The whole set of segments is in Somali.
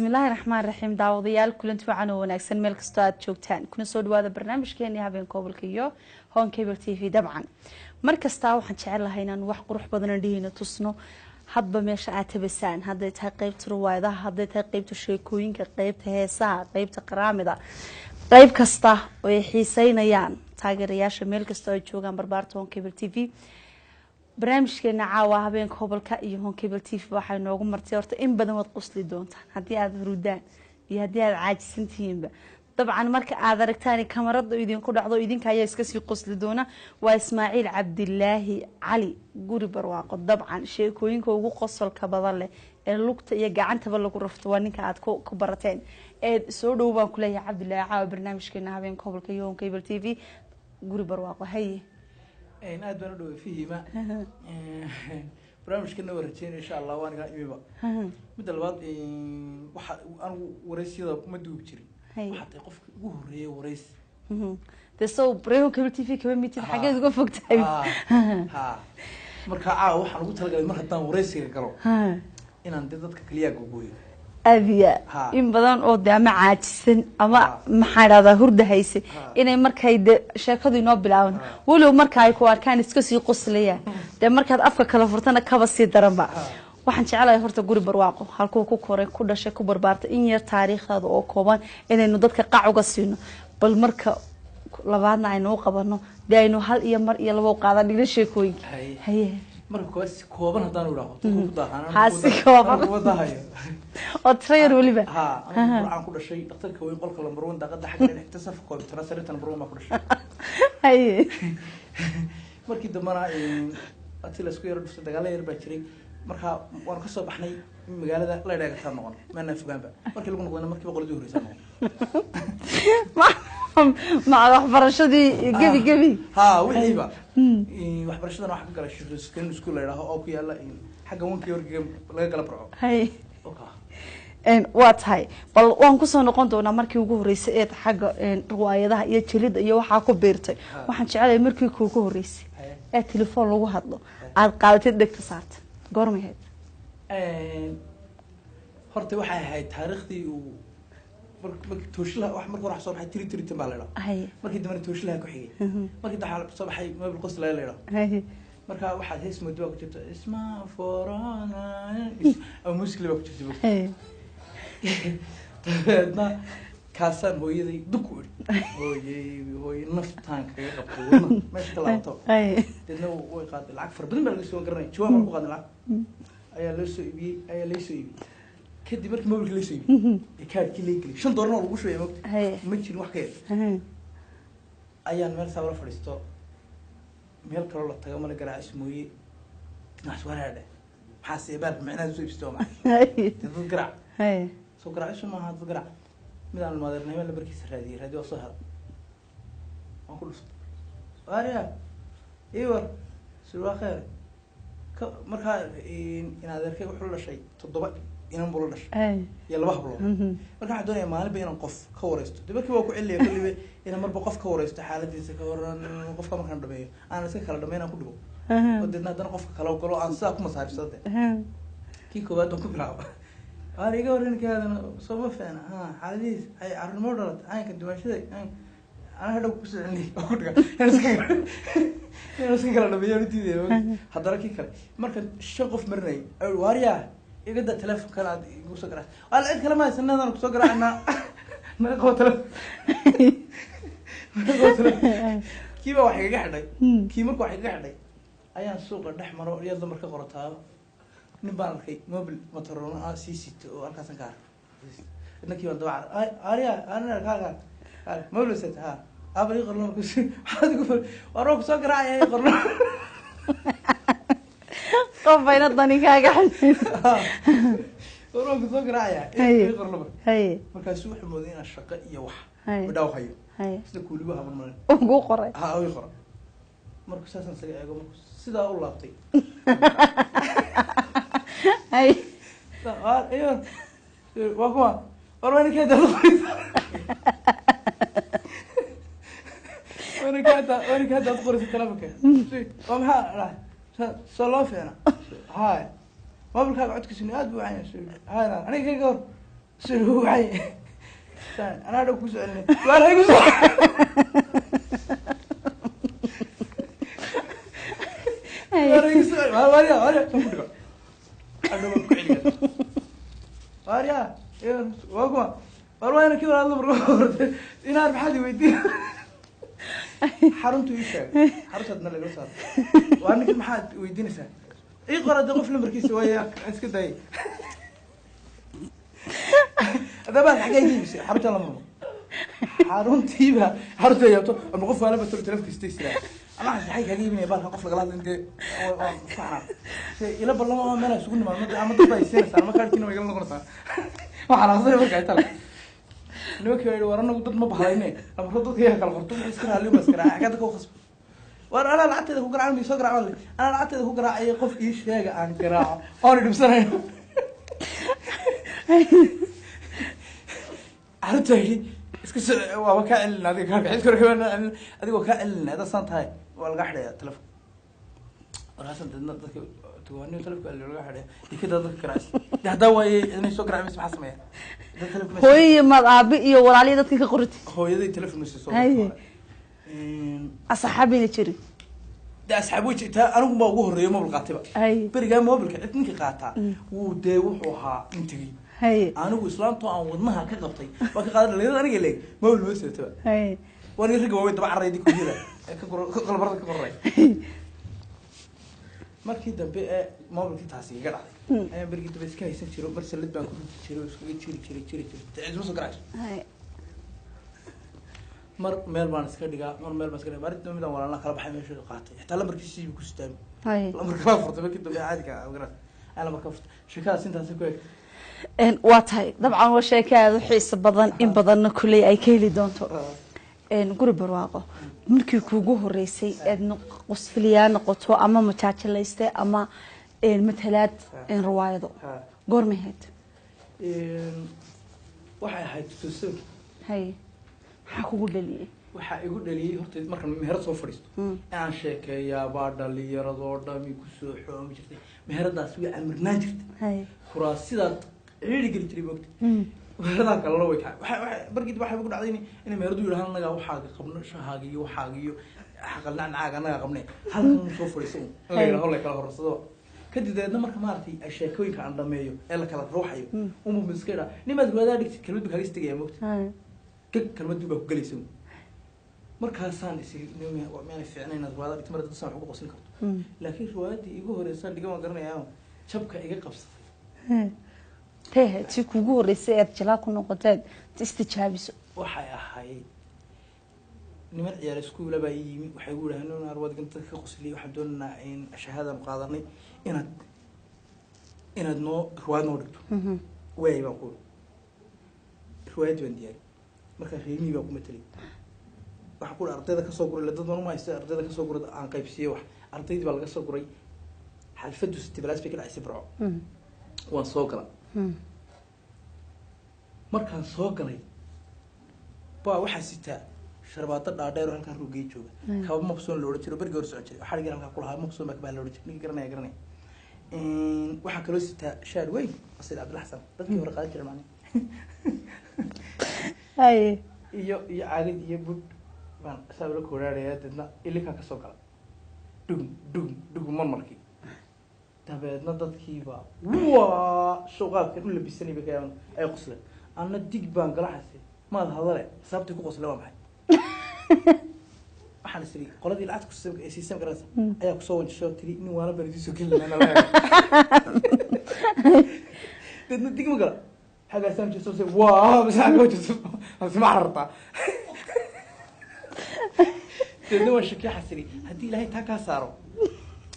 الله الرحمن الرحيم داوديال كلنت وعنا وناكسن ميل كستو aad joogtaan kuna soo dhawaada barnaamijkeena habeen gobolka iyo Home Cable TV dabcan markasta waxaan jecelahay inaan wax qurux badan dhigino tusno hadba meesha aad tabasaan haday tahay qaybta ruwaayadaha haday tahay qaybta sheekooyinka qaybta heesaha qaybta qaraamida qayb kasta oo ay xiiseynayaan taageerayaasha meel kasta oo joogan barbaarta Home Cable TV barnaamijkeena caawa habeenka gobolka iyo Home Cable TV waxay noogu martay horta in badan wad qosli doontaan hadii aad hurudaan iyo hadii aad caajisantihiinba dabcan marka aad aragtaan kamarada idin ku dhacdo idinka ayaa iska sii qosli doona waa Ismaaciil Cabdillaahi Cali guri barwaaqo dabcan sheekooyinka ugu qosolka badan leh ee lugta iyo gacantaba lagu rafto waa ninka aad ku barateen ee soo dhow baan ku leeyahay Cabdillaahi caawa barnaamijkeena habeenka gobolka iyo Home Cable TV guri barwaaqo haye إن أدنى دو فيه ما برامج كنا ورجين إن شاء الله وأنا قاعد يبغى مثل الوقت واحد أنا ورئيس هذا ما دوب تري حتى يقف جوري ورئيس تسوي بريهم كبر تي في كمان ميتين حاجات تقول فوق تايم ها مركا واحد قلت لك مرة تاني ورئيس يقرأ إن أنت تذكر كليا جوجوي أبيا إن بدن قدام عاجسن أما محارة هرد هيسي إن مركاي شاكدو ينوبلاون ولو مركاي كوار كان يسكسي قصلية ده مركاد أفكا كلافرتنا كبسي درنبا waxaan jecelahay horta guri barwaaqo halkuu ku koray ku dhashay ku barbaarta in yar taariikhda oo kooban inaynu dadka qac uga siino bal marka labaadna aynu qabano deeyno hal iyo mar iyo labo qaada dhigna sheekooyinka haye marka kooban hadaan u raaxo ku daahanaan haasi kooban wadahayo oo trayer waliba aan ku dhashay dhakhtarka weyn qolka lambar 1 daaqada xagga dhigta saf koob transferta lambar 1 ma ku dhashay haye markii damana atila isku yar dhufta dagaal yar baa jiray marka waan ka soo baxnay magaalada la dhagaxta noqon maana fogaanba markii lagu noqdana markii boqoladii horeysa ma waxbarashadii gabi ha wixiiba waxbarashadana waxa ka galay shaqooyin iskuul la yiraahdo oo ku yaala xagga wankii wargiga laga kala barco hay waa tahay bal waan ku soo noqon doonaa markii ugu horeysay ee xagga riwaayadaha iyo jilida iyo waxa ku beertay waxaan jecelahay markii ugu horeysay ee telefoon lagu hadlo aad qaadatay dhegta saartay goormayd horta waxay ahayd taariikhdii uu markii tooshlaha wax markii wax soo baxay tiri tambalada markii dambe tooshlaha ku xigay markii dhaxal soo baxay mobile qos la leeyahay marka waxaad hees muddo ku jirto isma forana oo muskil ku jirto dadna kaasan hooyaday duku hooyay naftaan kaga qabto meesha talaato dadna way qaaday lacag far badan baa laga soo garanay jawaab ku qaaday lacag ayaa la soo iibiyay kadib markii mobilka la soo iibiyay kaarkii la geliyay $5 oo lagu shubay ma jirin wax ka yar ayaan meel sabra fadhiisto meel kale la tago mala garaac ismooyay naswaraade maxaa seebaad macnaheedu soo iibsto ma dad garaac soo garaac isma ha dad garaac midaan maadeernimo la barkiisa raadiyo soo hal aan ku dhufto waariya iwar suuqa khair marka in adeerkay wuxuu la shay 7 inaan bolo dhashay ya laba hablo marka waxaan doonayaa maalin ba inaan qof ka wareysto dibadkii waa ku celiyaa kulliba inaan marba qof ka wareysto xaaladiisa ka waran qofka markaan dhameeyo aan iska kala dhameeyaan ku dhigo oo dadna haddana qofka kala galo aan sidaa ku masaarifsade kii koowaad oo ku bilaabo iga warankaadana soo ma fiicna xaaladiis ay arrimo dhalat aanka duwashaday أنا هذا بقول عني أقول لك أنا سكر أنا بيجي تيجي هذا رأيك كله مركز شغف مرني واريا يقدر تلف كلا يقول سكر قال إيه كلام ما سنة أنا سكر أنا ما قلت كيف واحد قاعد كيف مركو واحد قاعد أيام السوق الأحمر يلا مركز قرطها نبان خي موبل مطرنا سي وأركان كار إنك يوم دوار أريا أنا كار ما بلوسات ها أبغى يقرلون كوش هذا يقول وأروح سكر عيا يقرلون قف بين الضني كاجح وأروح سكر عيا يقرلون هاي مركز سوح المدينة الشقة يوح وداو خيو سيدا كلوا هم المن وقو قري أو يقرأ مركز أساسا سجى يقول سيدا أول لابتي هاي أيوة وقوا وأروح كده وانا كنت ادخل في تلفك ومها صلافي انا هاي ما بالك قعدت كسني اد وعين هاي انا كي قور شنو وعي أنا أدوك بسألني وأنا هيك بسأل وأنا هيك بسأل واريا أدوك كعلي واريا إيه واقوى والله كذا الله برغورت إنا أعرف حد يودي حرمت ويشاق حرمتنا اللي صار وأنا كل ما حد ويديني سهل إيه قرأت قفل مركز وياك أنت كده إيه هذا بقى حاجة يجي بس حرمت الله مرة حرمتي بقى حرمت يا تو المقف أنا بتقول تلف كستيس لا أنا عايز حاجة هجيب من يبان قفل غلط أنت فعلا شيء يلا بالله ما أنا سكون ما ضد يصير صار ما كان كنا يقولنا قرصة ما حرام صار مركز تلا نوكي ورانا ضد ما بحالينه لما ضد كيها كلا خرطوم يسكر عليه بس كرا حاجة كده خصب وأنا لعبت إذا هو قرع عندي سكر عملي أنا لعبت إذا هو قرع أي قف إيش حاجة عن قراءة أنا دبسنا عرفت هي اسكس وكائل هذه كان يذكر كمان هذه وكائل هذا صنت هاي والقحدة تلف وراسن تدنا تقولني تلف قال لي القحدة كده ذكر عس ده دواء أنا سكر عم يسمع اسمه هوي ما أبي ولا عليه ذاتك كقرتي هو يدي تلف نص صوت أصحابي نشري ده أصحابي تا أنا ما أقول اليوم بالقاتبة برجع ما بالكاتنك قاتا وده وحوها انتجي أنا وإسلام طبعا ودمها كقبطي وكقادر اللي أنا قال لك ما هو المسألة تبع وأنا رجع وين تبع الرأي دي كلها كقول برضه كقول markii dambe mobilkii taasi iga dhacday ayaan berigi dambe iska haysan jiro mar salid baan ku jiro iska jiri cidma soo garaac mar meel baan iska dhigaa mar meel baan iska dhigaa barid midaan walaal kala baxay meesha qaatay xitaa lambarkiisii ku sitaan lambarka baa furtay markii dambe caadi ka garaac ala marka shirkadaas intaas ku eg waa tahay dabcan waa sheekada xiiso badan in badanna kulay ay ka heli doonto guri barwaaqo markii kuugu horeysay aad qosfiliyaa noqoto ama majaajilayste ama matalaad riwaayado goormaheed waxay ahayd tusaale hay waxa kugu dhaliyay waxa igu dhaliyay horta markaan meherad soo fadhiisto aan sheekeeyaa baa dhalinyarado dhami ku soo xoomi jirtay meheradaas way amirnaan jirtay kuraas sidaad ciidi gali jiray waqti meherada kale way ka waxa barkii waxa ugu dhacday in meheradu yiraahdo anaga waxa qabno shahaaga iyo xaqalnaan caaga anaga qabnay halkan soo fadhiiso la yiraahdo la kala horsado kadibna marka maartay ay sheekooyinka aan dhameeyo ee la kala ruuxayo uma miskada nimaad wada dhigtay kelmad ka hagistay waqti kelmad baa ku galaysan markaasaan isii waa meel fiicnay inaad wada dhigtay marada saan ugu qosin karto laakiin riwaayadii igu horeysay dhiga ma garanayaa jabka iga qabsaday تيه تيكوجو رسالة جلاكو نقطات تستجابيسو waxay ahayd niman ciyaar iskuul baa yimi waxay u yiraahdeen inaan arwad ganta ka qosliyo waxaan doonaa in shahaada qaadanay inaad noo riwaayad noo dhigto way baan ku riwaayad baan diyaar marka qiimii baa ku metelay waxa ku ardayda ka soo guray dad badan ma haysta ardayda ka soo guray aan qaybsiyo wax ardaydii baa laga soo guray xalfadu istiblaas bay ka dhacay sibro waan soo galay markaan soo galay baa waxa sitaa sharbaata dhaadheer halka ruugay jooga kaba maqsoon loo jiro bergi hor socon jiray waxa dhigan halka ku lahaa maqsoon baa loo jiro ninka garanay waxa kale sitaa shaar weyn asir Abdul Xasan dadkii hore qaadan jiray macna hay iyo caagid iyo bud baan sabab ku raadaya dadna ilika ka soo gala dug markii dabeedna dadkiiba waa shaqaadka u labisanay bay ay qosleen ana dig baan gala xasay ma hadale sababta ku qosleen waa maxay waxaan isri qoladii lacag ku soo ay siisay garas ayaa ku soo wansho tiri in waana baradiiso keenana la dadna dig ma gala حاجة سامج سوسي واو بس حاجة وجه بس ما عرفت تدور شكل حسري هدي إلهي تاكا صاروا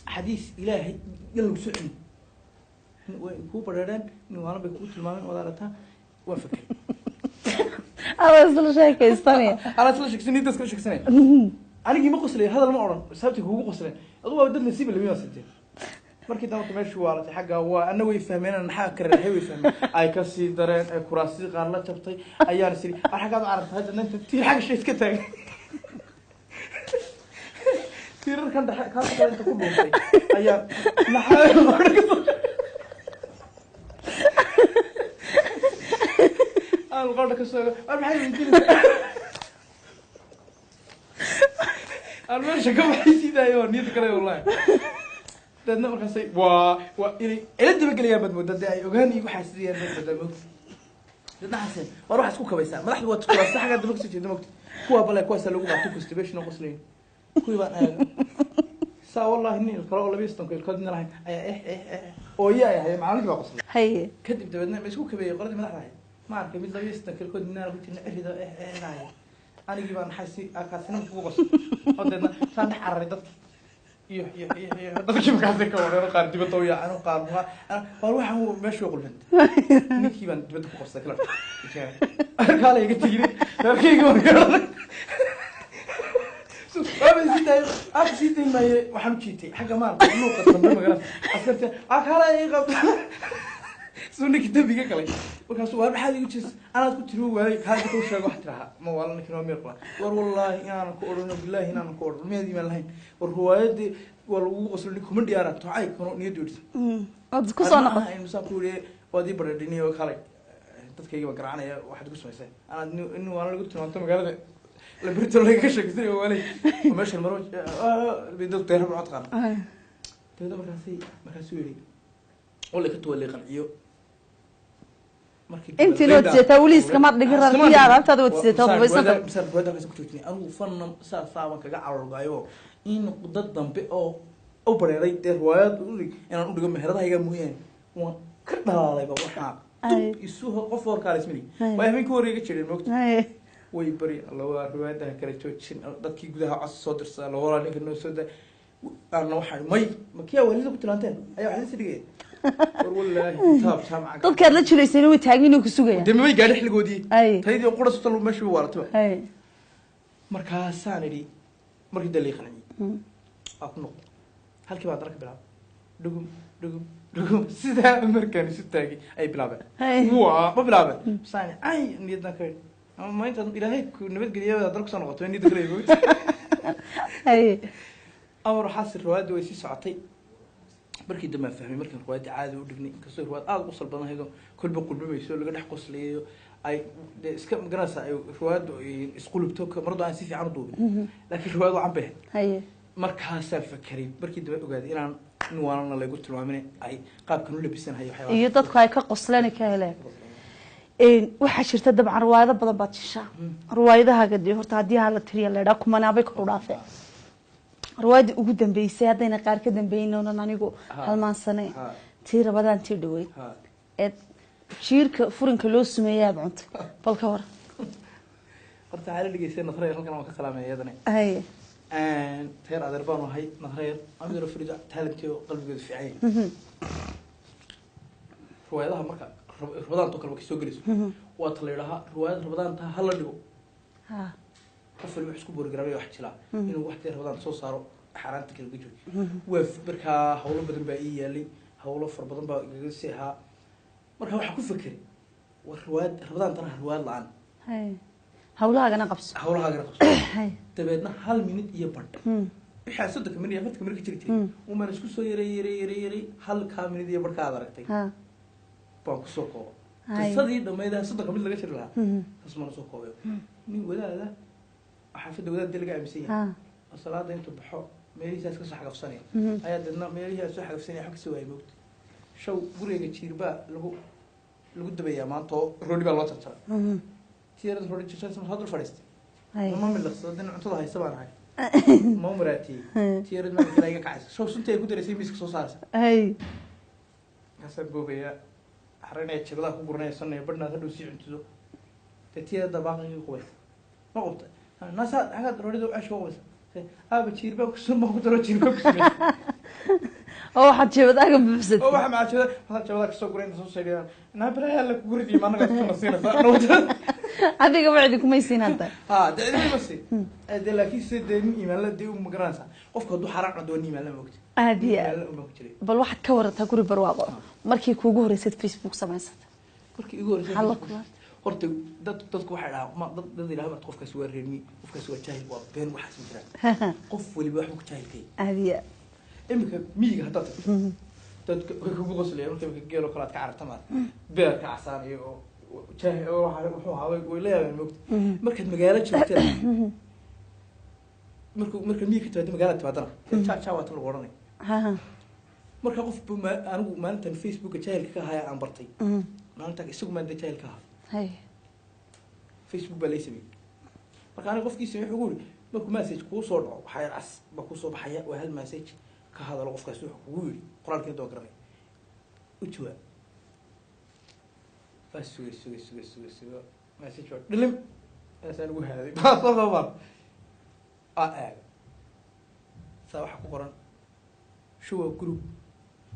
حديث إلهي يلا وسعني هو بدران إنه أنا بكون تلمامين ولا رتها وافق أنا أصل شيء كيستاني أنا أصل شيء سنين تسكت شيء سنين أنا جي ما قصلي هذا المعرض سبتي هو قصلي أضوى بدل نسيب اللي 160 markii dad ku meeshu waalatay xagga waa anagu way fahmeen in xaq kare hay way fahmeen ay ka sii dareen ay kuraasi qaar la jabtay ayaan siri xaqaad aragtay hadda inta tii xaq shay iska taagay tirar kan dhaxal ka soo inta ku dhuuntay ayaa maxaa القرد كسر أنا حي أنا مش كم حيسي ده يا نيت كله والله dadna markaasay waa inay elada bagaliyaa badmooda dad ay ogaan igu xasidiyeen badamo dadna xasan war wax isku kabaysaa madaxdu waa tuula saxga dad ku jeedo mogti kuwa bale kuwa lagu qaato constipation oo qosleyn kuwa baan aaga saa wallahi nin kala oo 20 ka kadina lahayn oo yahay macalin baa qoslay haye kadib dabadna ma isku kabeeyay qoladii madaxda ma arkay mid 20 ka kadina lagu tirna cirida naay anigi baan xasi akaasina ku qosay oo dadna saan xararay dad iyo dadkii markaasay ka wareero qaar dibadda u yaacaan qaar war waxaan meesha qulbin ninkii baan dibadda ku qorstay kala kala iga tigiri dadkayga wareero أبى زيد أبى زيد ما وحمشيتي حاجة ما نوقف من المجال أصلاً أكلا يقب سوني كده بيجي كلاي وكان سؤال بحاجة يجلس أنا كنت روى هذا كل شيء واحد راح ما والله نكنا ميرقلا والله أنا كورنا بالله أنا كور ما يدي ملهين والروايات دي والله أصلاً كمان ديارة تعاي كانوا نيدورس أذكر أنا مسافوري ودي بردني وخلاي تذكري بقرأنا يا واحد قصة مثلا أنا إنه أنا قلت له أنت مقالة لبريت ولا كشك زي ولا وماشي المروج بيدق تهرب من عطقان تهذا مركزي لي ولا كنت ولا قنعيو انت لو تزيتا وليس كما دغرا الخيار انت لو تزيتا وبسطه بسر بودا كسو كتوتني انا فن سا كغا عرغايو in dad dambe oo bareeray riwaayad inaan u dhigo meheradaha mooyeen waan ka dhalaalayba waxa isuhu qof warkaarismini way habeen ku wareega jireen moogta way bari Allah riwaayadaha kala joojin dadkii gudaha cos soo dirsaa la walaal ninka noo soo أنا واحد ماي مكيا وليد قلت له أنتين أيوة حدث لي والله تاب سامع طب كان لا تشيل يسوي تاجين وكسوقة دم ما يقال إحنا جودي أي تهيدي وقرص طلوا مشي ورا أي مركز ثاني دي مركز دليل خلني أكنو هل كي بعد رك بلعب دقم سيدا مركز ستاجي أي بلعب وا ما بلعب ثاني أي نيدنا كير ما أنت إلى هيك نبت قريبة درك سنة غطوا نيد قريبة أي أمر حاس الرواد ويسي ساعتي بركي دم فهمي مركي الرواد عادي ودقني كسر الرواد وصل بنا هيك كل بقول بيسوي لقى نحقص لي أي إسكام جراسة أي رواد يسقول بتوك مرضى عن سيفي عرضو لكن الرواد عم به هي مركز فكري بركي دم وقاعد إيران نوارنا اللي قلت له عمني أي قاب كانوا لبسنا هي حيوان يضطق هاي كقصلاني كهلا waxaa jirta dabcan riwaayado badan baad jishaa riwaayadaha gadii horta hadii hala tiriya leedaa kumanaabay ku dhaafay riwaayadii ugu dambeysay hadayna qaar ka dambeeyeen anigu halmaansane tii rabadaan tii dhaweyd ee jiirka furinka loo sameeyay cunto balka hor horta xaalad dhigeysan nasreer halkan waan ka salaamay iyadana ay teer aderbaan wahay nasreer amiir farida talabtiyo qalbigeedu fiicay riwaayadaha marka رمضان توكل وكيسو جلسو وأطلعها روايات رمضان تها هلا اللي هو قفل وحسكو برجرامي واحد شلا إنه واحد رمضان صو صاروا حرانتك الجوج وف بركها حوله بدن بقية اللي حوله فر بدن بقيسها مرة واحد كل فكري والروايات رمضان ترى روايات الآن حولها جنا قبس حولها جنا قبس تبعنا هل منت يبرد حاسدك من يفتك من كتير وما نسكو سو يري هل كامل يبرد كذا ركتي بانك سوكو تصدي دميدا صدق قبل لقى شر لها اسمه سوكو مين ولا لا حافظ ولا دلقة أمسية الصلاة أنت بحق ميري ساس كسر حاجة في ثانية أياد النا ميري ساس حاجة في ثانية حق سوى يموت شو بريء كتير بقى لو قد بيا ما تو رودي بالله ترى تيار رودي تشتغل اسمه هذا الفرست ما من الصلاة دين عطلها هاي سبعة هاي ما مراتي تيار ما تلاقي كعس شو سنتي يقدر يسوي مسك صوصاص هاي حسب بوبيا حرنا شغلة كبرنا يصنع بدنا هذا دوسي عنده تتيا دباغي قوي ما قلت الناس حاجة رودي دو عشوا بس بتشير بقى كسر ما قلت له تشير بقى كسر أو حد شيء بدأ قبل بس أو واحد مع شيء هذا شغلة كسر قرين صوص شريان نابرة هلا كوري ما نقدر نصير فنوت هذيك بعدك ما يصير هذا ده بس ده لكن سيد إيمان لا دي ومقرانسا قف كده حرق ندوني إيمان لا وقت هذه بل واحد كورتها كوري برواقه markii kuugu horeysay Facebook samaysat markii ugu horeysay hal ku horta dadku waxay dhahaa ma dad ilaahay qofkaas waa reermi qofkaas waa jaahil waa been waxa soo jira qof waliba wax ku jaahilkay adiya imika miiga hadda dadku way kugu qoslayaan markay geelo kala ka carabtama beerka casaan iyo jaah wuxuu ahaa way la yaabeen moogta markaad magaalo joogteen marka miyi ka timaado magaalada timaadana jaa waa tan lagu odhanay marka qof anigu maalintan facebooka jaahilka ka ahaa aan bartay maalinta isagu maanta jaahilka ahaa facebook baa lay sameeyey marka aniga qofkiisa wuxuu ugu yidhi markuu message kuu soo dhaco waxaa yar cas baa kuu soo baxaya waa hal message ka hadalo qofkaas wuxuu kugu yidhi qoraalkii doo garanay u jawaab baa suga message waa dhilim aasaan ugu haaday baa soo qabaan aaga saa waxaa ku qoran shuwa group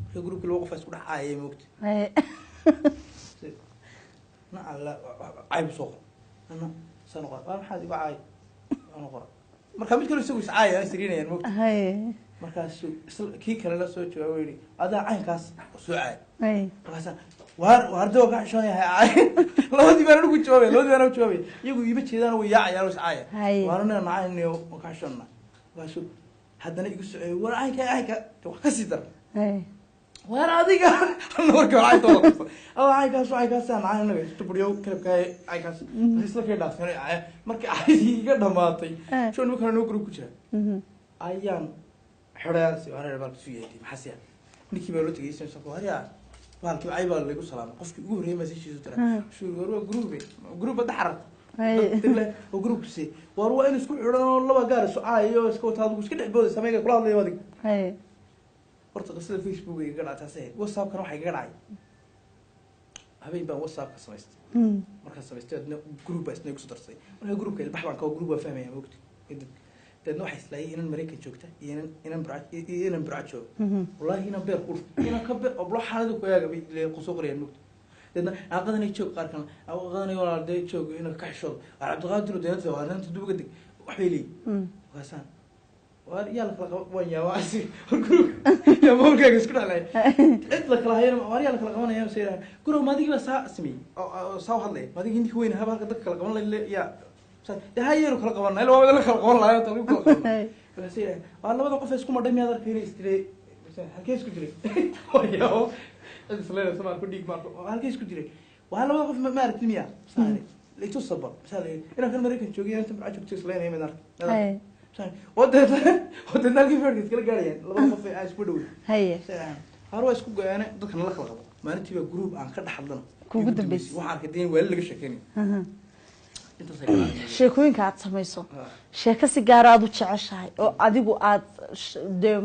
marka groupki laba qof isku dhex caayay moogta na alla cayb soo qor ana sano qor waa maxaad igu caay ana qor marka mid kale isagu is caayay isriinayaan moogta markaas kii kale la soo jawaabay yiri adaa caynkaas soo caay markaas waar doo ka xishoon yahay caay labadii baan ugu jawaabay iyagu iiba jeedaan way yaacayaan is caaya waarna nacaynayo ka xishoonna waasu haddana igu socay war caynka wax ka sii dar waar adiga warka caynkaas aan nacaynayo istubudiyo kalabka caynkaas isla ka dhaafay markii ay iga dhamaatay shoon markaa noo group ku jira ayaan xiraasi wareer baa ku yeeyay maxasiya ninkii baa loo tagay soo qooriya baalkii ay baa lagu salaamay qofkii ugu horeeyay message tira shuu war group daxar oo groupsi war waa in isku xidhan laba gaar su'aayo iska wataad isku dhexbooday sameeyay kula hadlay wadig horta qasada facebook ay gadaatay whatsapp kan waxay gadaay habeen baan whatsapp ka samaystay marka samaystay group baa isna ku darsay marka groupka ilbax baan ka group baa fahmaya waqti dadna waxay islaayeen inaan Mareykan joogta inaan Braco wallahi inaan beer qur inaan ka beer oblo xaalada ku yaaga bay qosoo qoriyeen mugta dadna aqadanay joog qaar kan aqadanay walaalday joog inaan ka xishood Cabdiqaadir deynta waa inta duuga dig wax bay leeyihiin waasan waar yalla kala waan yaa waasi group ya moolka isku dhalay cid la kala hayeen waar yalla kala qabanayaan sayra group maadigi ba saa samee oo saa hadlay maadigi intii weyn haba dadka kala qaban la ya هايرو كلا قبلنا إلا ولا كلا قبلنا لا تقول كلا قبلنا بس هي والله ما تقف اسكو مدام يادر كيري استري هالكيس كجري وياو السلام سمع كل ديك ماركو هالكيس كجري والله ما تقف ما عرفت مياه سالي ليتو صبر سالي أنا في أمريكا شو جينا تبع شو تسلين هي منار سالي وده نالكي فرق كلا قاريان لا ما تقف عايش بدوي هي هارو اسكو أنا ده كان الله خلقه ما نتي جروب عن كذا حضنا كوجد بس وحرك الدين ولا اللي شكيني sheekooyinka aad samayso sheeko si gaar aad u jeceshahay oo adigu aad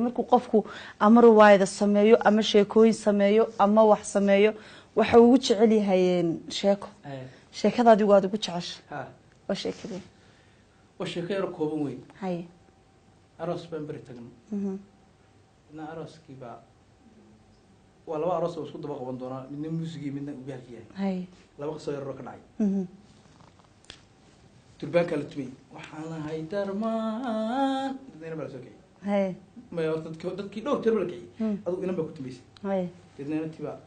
markuu qofku ama riwaayada sameeyo ama sheekooyin sameeyo ama wax sameeyo waxa uu jecel yahay sheekada adigu aad ugu jeceshahay oo sheekadee oo sheeko yar kooban weyn hay aroos baan bari tagno arooskii baa waa laba aroos oo isku daba qaban doona midna muusigii midna u baalkii yahay laba qasoo yar oo ka dhacay تربان كلا تبي وحنا هاي درمان دينا بلا سوكي هاي ما يورد كي دور تربل كي أدو إنما بكتب بيس هاي دينا تبا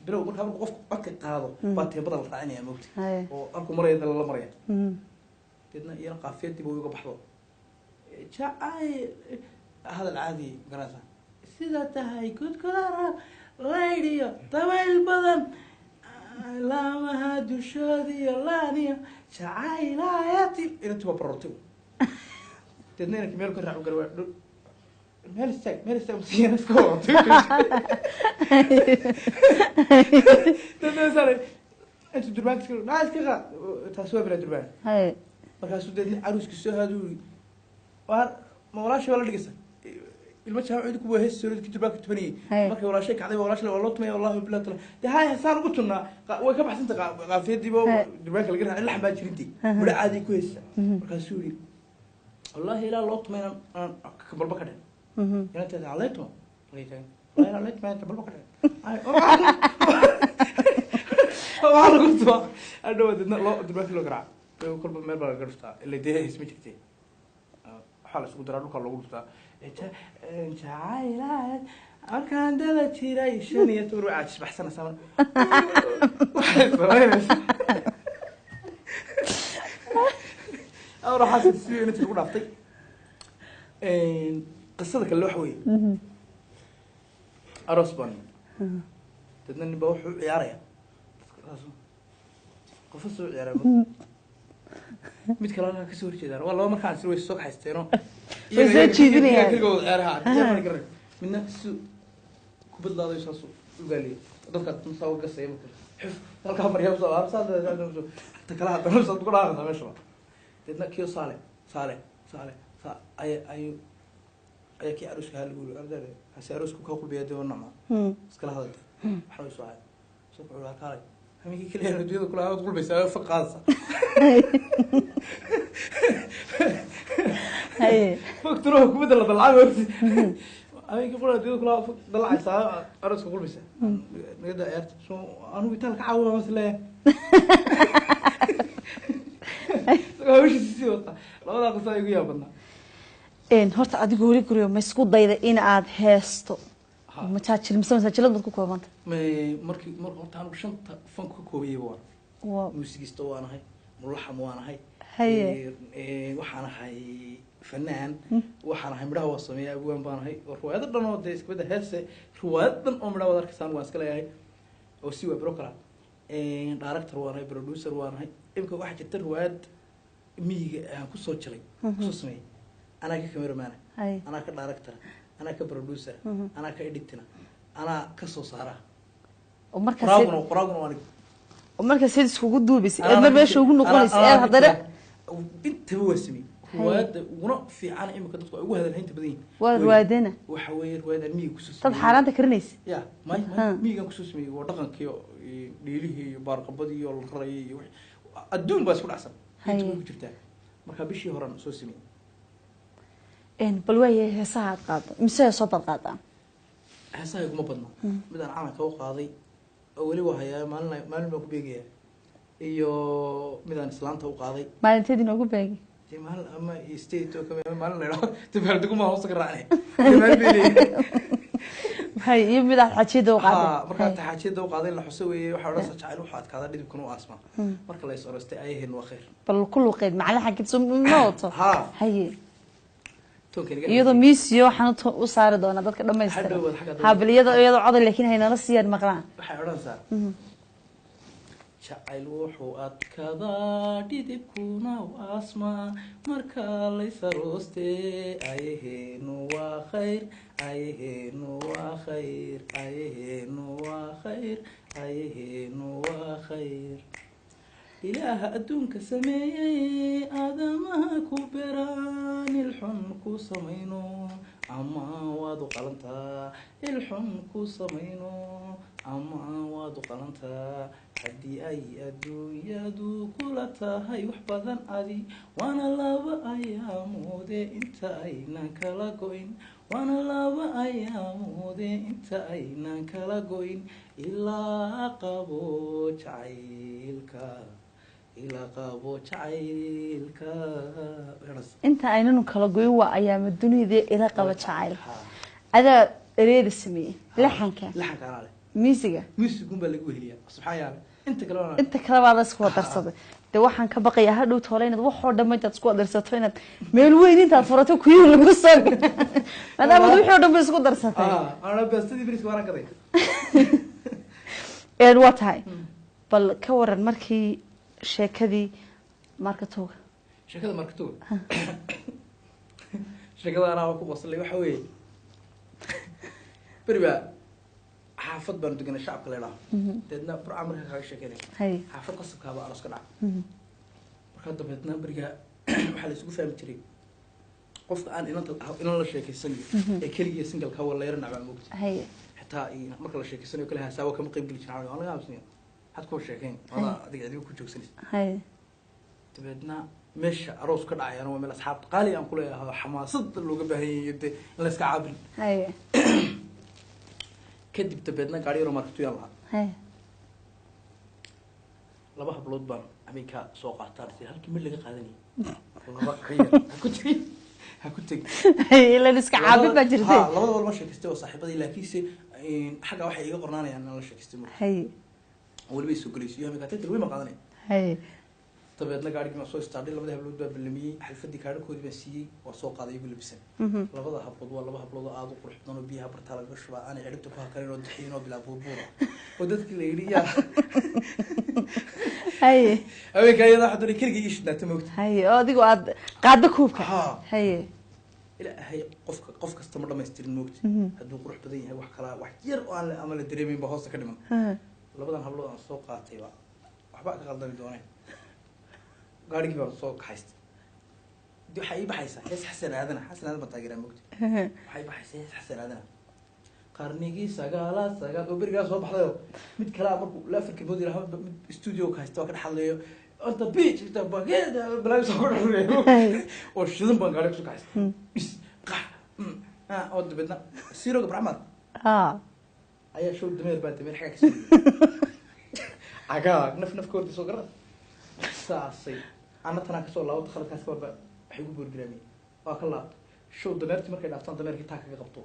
برو مرة هم قف أكل قاضو باتي بدل ثاني يا موت أكو مرة يدل الله مرة دينا ينقى في تبا ويقى بحضو شاء هذا العادي قراسة سيدا تهاي كود كلارا راديو طويل بدن لا ما هادو شادي لانيا شعايلاتي إلى تبى برتو تدنينا كميل كنا عم قروا مال استاك مسينا سكوت تدنينا سالي أنت دربان تقول ناس كذا تسوي بلا دربان هاي فكاسو تدني عروس كسو هادو وار ما ولاش ولا لقيسه المشهد عندكم وهي السوري كتبها كتبني ما كي ولا شيء كعذب ولا شيء والله تمي والله بلا تلا ده هاي صار قلتنا وكم حسنت قافية دي بو دباك لقينا إلا حبات شريدي ولا عادي كويس مركز سوري والله لا الله تمي أنا كبر بكرة يعني تدا عليتهم عليتهم والله عليت ما كبر بكرة وأنا قلت ما أنا ودنا الله دباك لقرا وكل ما يبغى قرفته اللي ده اسمه كتير حالة سقط رادو كله قلته جعايلات أركان دلة تيراي شنية تروح عايش بحسنا سامر أو راح أحس السوي أنت تقول أفطي قصتك اللوحوي أرسبان تدني بروح عياريا qofa soo ciyaara mid kale halkaa kasoo horjeedaan waa laba markaan si way soo kaxaysteeno way soo jiidinayaan keligood ciyaaraha midna si kubadlaado saas ugaaliya dadka masaa u gasay halkaa maryaa soo aabsaad ta kala hadana saad ku dhaafaysaa meesha dadna kiyo saale ay kii aruska hal guul ardayda hasi arusku ka qulbiya doona ma iskala hadalta waxa soo hay soo qulaa kale hamigi kaliya adduunyada kula aad qulbaysaa faqaasa hay fakturuhu kubada la dalacay waqti hamigi kula adduunyada kula dalacaysaa aruska qulbaysaa nagada ciyaarta soo anu wital ka caawiyo masle hawshiisii wata labada qisa ay ugu yaabana horta adigu weli guriga ma isku dayda in aad heesto masaajilad baad ku koobanta markii horta anigu shanta fan ka koobiyey waa muusigista waan ahay mulaxam waan ahay waxaan ahay fanaan waxaan ahay midhaha waa sameeya abwaan baan ahay riwaayado dhan oo dee iskabada heese riwaayad dhan oo midhaha wad arkaysaan waan iska leeyahay oo si waa brokala director waan ahay producer waan ahay imika waxaa jirta riwaayad miyiga aan kusoo jiray kusoo sameeyey anaa ka cameraman anaa ka director anaa ka producer anaa ka editor anaa ka soo saara oo marka sid iskugu duubis ee meesha ugu noqonaysa ee hadana inta waa sameeyey riwaayada uguna fiican imika dadku ay ugu hadalhaynta badan yihiin waa riwaayadana waxa weeye riwaayada miyiga kusoo tad xaaraanta karinaysa ya miyiga kusoo sameeyey waa dhaqankii dhiilihii iyo baarqabadii iyo rayay iyo adduun baa isku dhacsan inta ku jirtaa marka bishii hore soo sameeyey bal way heesaha qaado mise soo badqaadaan heesaha kuma badna midaan calanka u qaaday oo weli waa hayaa maalin baan ku beegaya iyo midaan islaanta u qaaday maalinteed inoogu beegi maalin ama state oo kama maalin la yiraahdo tabaaldeguma hoos ka raacnay maalin beelay hay iyo midaan xajida u qaaday marka xajida u qaaday la xuso weeye waxa oran jacayl waxa aad kaada dhidibkan u asma marka la is orastay ayeen waa khayr bal kullu qeyd macala xagid soo nooto haye iyadoo miisiyo waxaan u saari doonaa dadka dhamaystiran haabiliyada iyadoo coday laakiin haynala siiyaan maqlaan waxay odhanaysaa jacayl wuxuu adkada dhidibkuna asma marka laysarooste ayaheenu waa khayr ayaheenu waa khayr ayaheenu waa khayr ayaheenu waa khayr ilaaha adduunka sameeyey aadamaha ku beraan ilxun ku samayno ama waad u qalantaa ilxun ku samayno ama waad u qalantaa haddii ay adduunyadu kula tahay wax badan adi waana laba ayaamoode inta aynan kala goyn waana laba ayaamoode inta aynan kala goyn ilaa qabo jacaylka ilaa qabo jacaylka inta aynanu kala goyn waa ayaama dunida ila qabo jacayl adaa ereeda sameeyey laxanka ale miisiga baa lagu heliyaa subxaan inta kale baa la isku darsaday de waxaan ka baqayaa hadhow toole inaad waxoo dhan intaad isku darsato inaad meel weyn intaad furato kuyuu lagu soo maadaama wixii oo dhan ba isku darsatay waa tahay bal ka waran markii sheekadii markatooga sheekada anaa ku qoslay waxa weeye beri baa xaafad baan deganay shacabka la idhaho deedna burca markaa kaaga sheekeynay xaafad qasabkaaba aroos ka dhaca markaa dabeedna berigaa waxaa la isugu fahmi jiray qofka aan inan la sheekeysanayo ee keligiiyo singalka waa la yara nacbaa moogta xitaa marka la sheekeysanayo kale hasaawa kama qayb geli jirin laga habsanya had kuwa sheekeyn wada adiga adiga ku joogsanaysa dabeedna meesha aroos ka dhacayana waa meel asxaabta qaali aan ku leeyahay xamaasad looga baahan yahay de in la iska caabin kadib dabeedna gaari yaro markatuyaan lahaa laba hablood baan habeenkaa soo qaataan si halkii mid laga qaadanayay laba kaya ha ku tegi ilan iska caabin baa jirtay labada walba sheekaystay oo saaxiibadii laakiinse xagga waxay iga qornaanayaan in la sheekaystay waliba soo galayso iyo habeenkaa tatal way ma qaadanaya dabeedna gaarigii ma soo istaadhay labada hablood baa ballamiyey xalfadii kaadhakoodii baa siiyey waa soo qaaday iyagu labisan labada hablood waa laba hablood oo aada u qurux badan oo biyaha bartaa laga shubaa aanay ciribta ku hakarin oo daxiin oo bilaa buurbuura oo dadkii la yidhi yaa haye haweenka ayada waxa doonay kaliya ishnaata moogta haye oo adigu aad qaado kuubka haye ilaahay qof kasta ma dhameystirin moogta hadduu qurux badan yahay wax kala wax yar oo aan ama la dareemin ba hoosta ka dhiman labadan hablood aan soo qaatay ba waxba ka qaldami doonay gaarigii baa soo kaxaystay waxay ii baxaysaa hees xasan aadan baan taageeraa moogta waxay baxaysaa hees xasan aadan qarnigii sagaal oo berigaa soo baxdayo mid kale markuu la afrika moodi lahaa mid studio ka haysto ka dhaxlayo on the beach inta bageeda balaa soo qorreeyo oo shidan baan gaari ku kaxaystay oo dibadna siroga brahmad ayaa show dameer baa dameer xaga kasoo aga naf koorta soo garan saasay ana tana ka soo laabo khalkaas ka warba waxay ugu boorgaraamay waa ka laabto show dameerti markay dhaaftaan dameerkii taa kaga qabto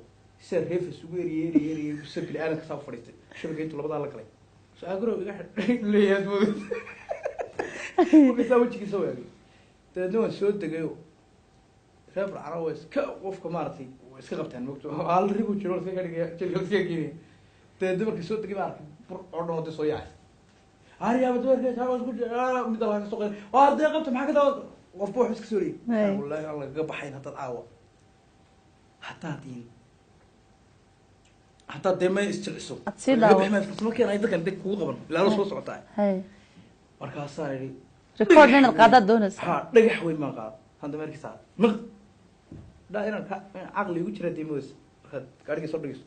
sir reefis ugu yeeri sabili aan ka soo fadhiistay shabakaytu labada la galay soo agro iga leeyahay wuu ka wajiga soo yahay dadna waan soo tagayo reer carawas ka qofka maartay iska qabtaan moogto hal ribo jiro iska dhigay jilka geeyay dadna markii soo tagay maartay oo dhan soo yahay ariya badweerka taas ku jira mid la ka soo qaaday waa deeq qabta maxaa ka daw qof buu iska soo leeyahay wallahi alla ka baxayn hadda aawa hatta diin hatta deemay isjilciso ma fartimo keen ay dadkan deg kugu qaban ilaa la soo socotaa markaas ay record in qaada doonas dhagax weyn ma qaad hada markii saa maq daa'iran aqli ugu jira deemos gaariga soo dhigis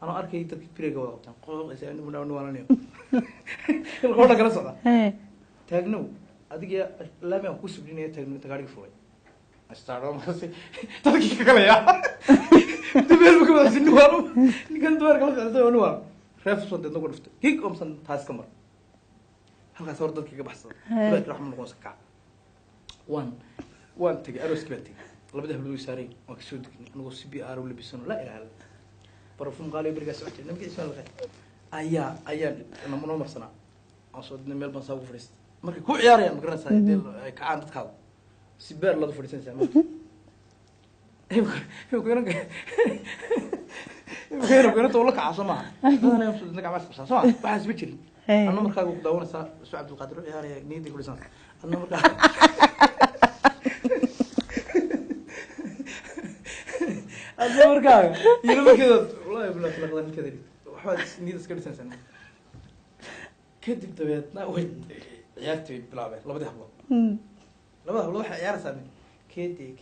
ana arkay dadkii fireega wada qabtaan qodoqaysa inuu dhawnaalanayo qodoq kala socda taagno adiga laami aan ku sublinay taagno gaariga furay astaaro markaas dadkii kala yaa dibel ku wada sin waro ninkan door kala socda oo nuwa reef soo dadna ku dhiftay kig omsan taas kamar halkaas hor dadkii ka baxsan baad raxmo noqon saka waan tagay aroski baan tagay labada hablood saaray waa ka soo degnay anagoo CPR u labisano la ilaaha barfuum qaali bariga socotay nabi ismaal khay ayaa noo marsana aan soo dadna meel baan soo fariistay markay ku ciyaarayaan magaranaysaa ay kacaan dadkaada sibeer lada fadhiisanaysaa marka كيرو تقول لك عاصمة أنا يوم صدق عباس بس عاصمة واحد سبتشري أنا مركز داون سو عبد القادر يا نيدي كل سنة أنا مركز أنا مركز يلو كذا والله يبلا في لقطة كذا واحد نيدي سكر سنة كذب تبيتنا وين عيارتي بلعبة لا بدي أحبط لا بدي أحبط عيار سامي كذي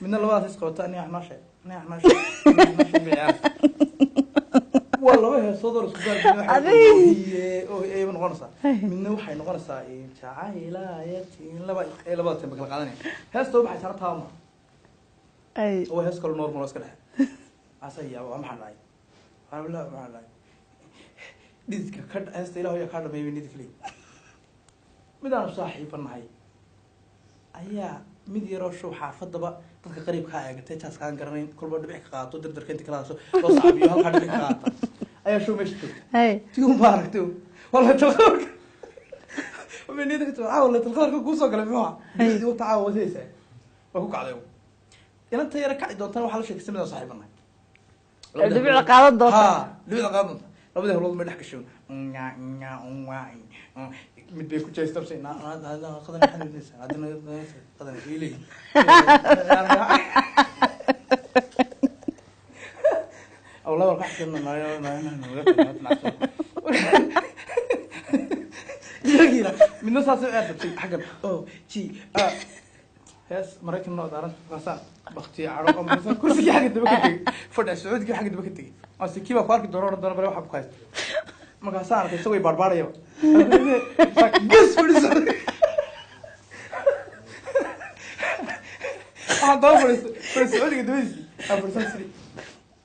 من الله تسقط أني أحنا شيء والله هي صدر سكر هي من غنصة من نوحي نغنصة عائلاتي لا بقى تبقى القادني هستو بحث صارت هامة أي هو هسكر نورمال اسكله عسى يا ما حلاي أنا ولا ما حلاي ديك كد هستيلا هي كارد ما يبين ديك لي مدام صاحي فرناي أيا mid yaro show xaafadaba dadka qariibka ah eegtay taas kaan garanayn kulba dhibic ka qaato dardarka inta kala soo saabiyo halka dhibic ka qaata ayaa show meeshto hay tii u baaragtay wallahi talqarka ومنيدك تعاون لتلقارك كوسو قال بيوها دي وتعاون وسيسه وكو قعديو إلا أنت يركع دونتان وحلا شيء كسمنا صاحبنا دبي القاعدة دونتان ها دبي القاعدة لا بده هلول ما يحكي شو مد بيكون جاي استبسي هذا خذنا حنا الناس هذا خذنا إلي والله والله حكينا ما يلا من نص ساعة شيء حقا أو شيء هاس مريكن نقطة عرفت غسان بختي عروق أم مثلا كل شيء حاجة دبكتي فرد السعود كل حاجة دبكتي أصل كيف أقارك الدوران برا واحد كويس ما غسان تسوي بربارة يوم جس فرد هذا فرد السعود كدويسي فرد سري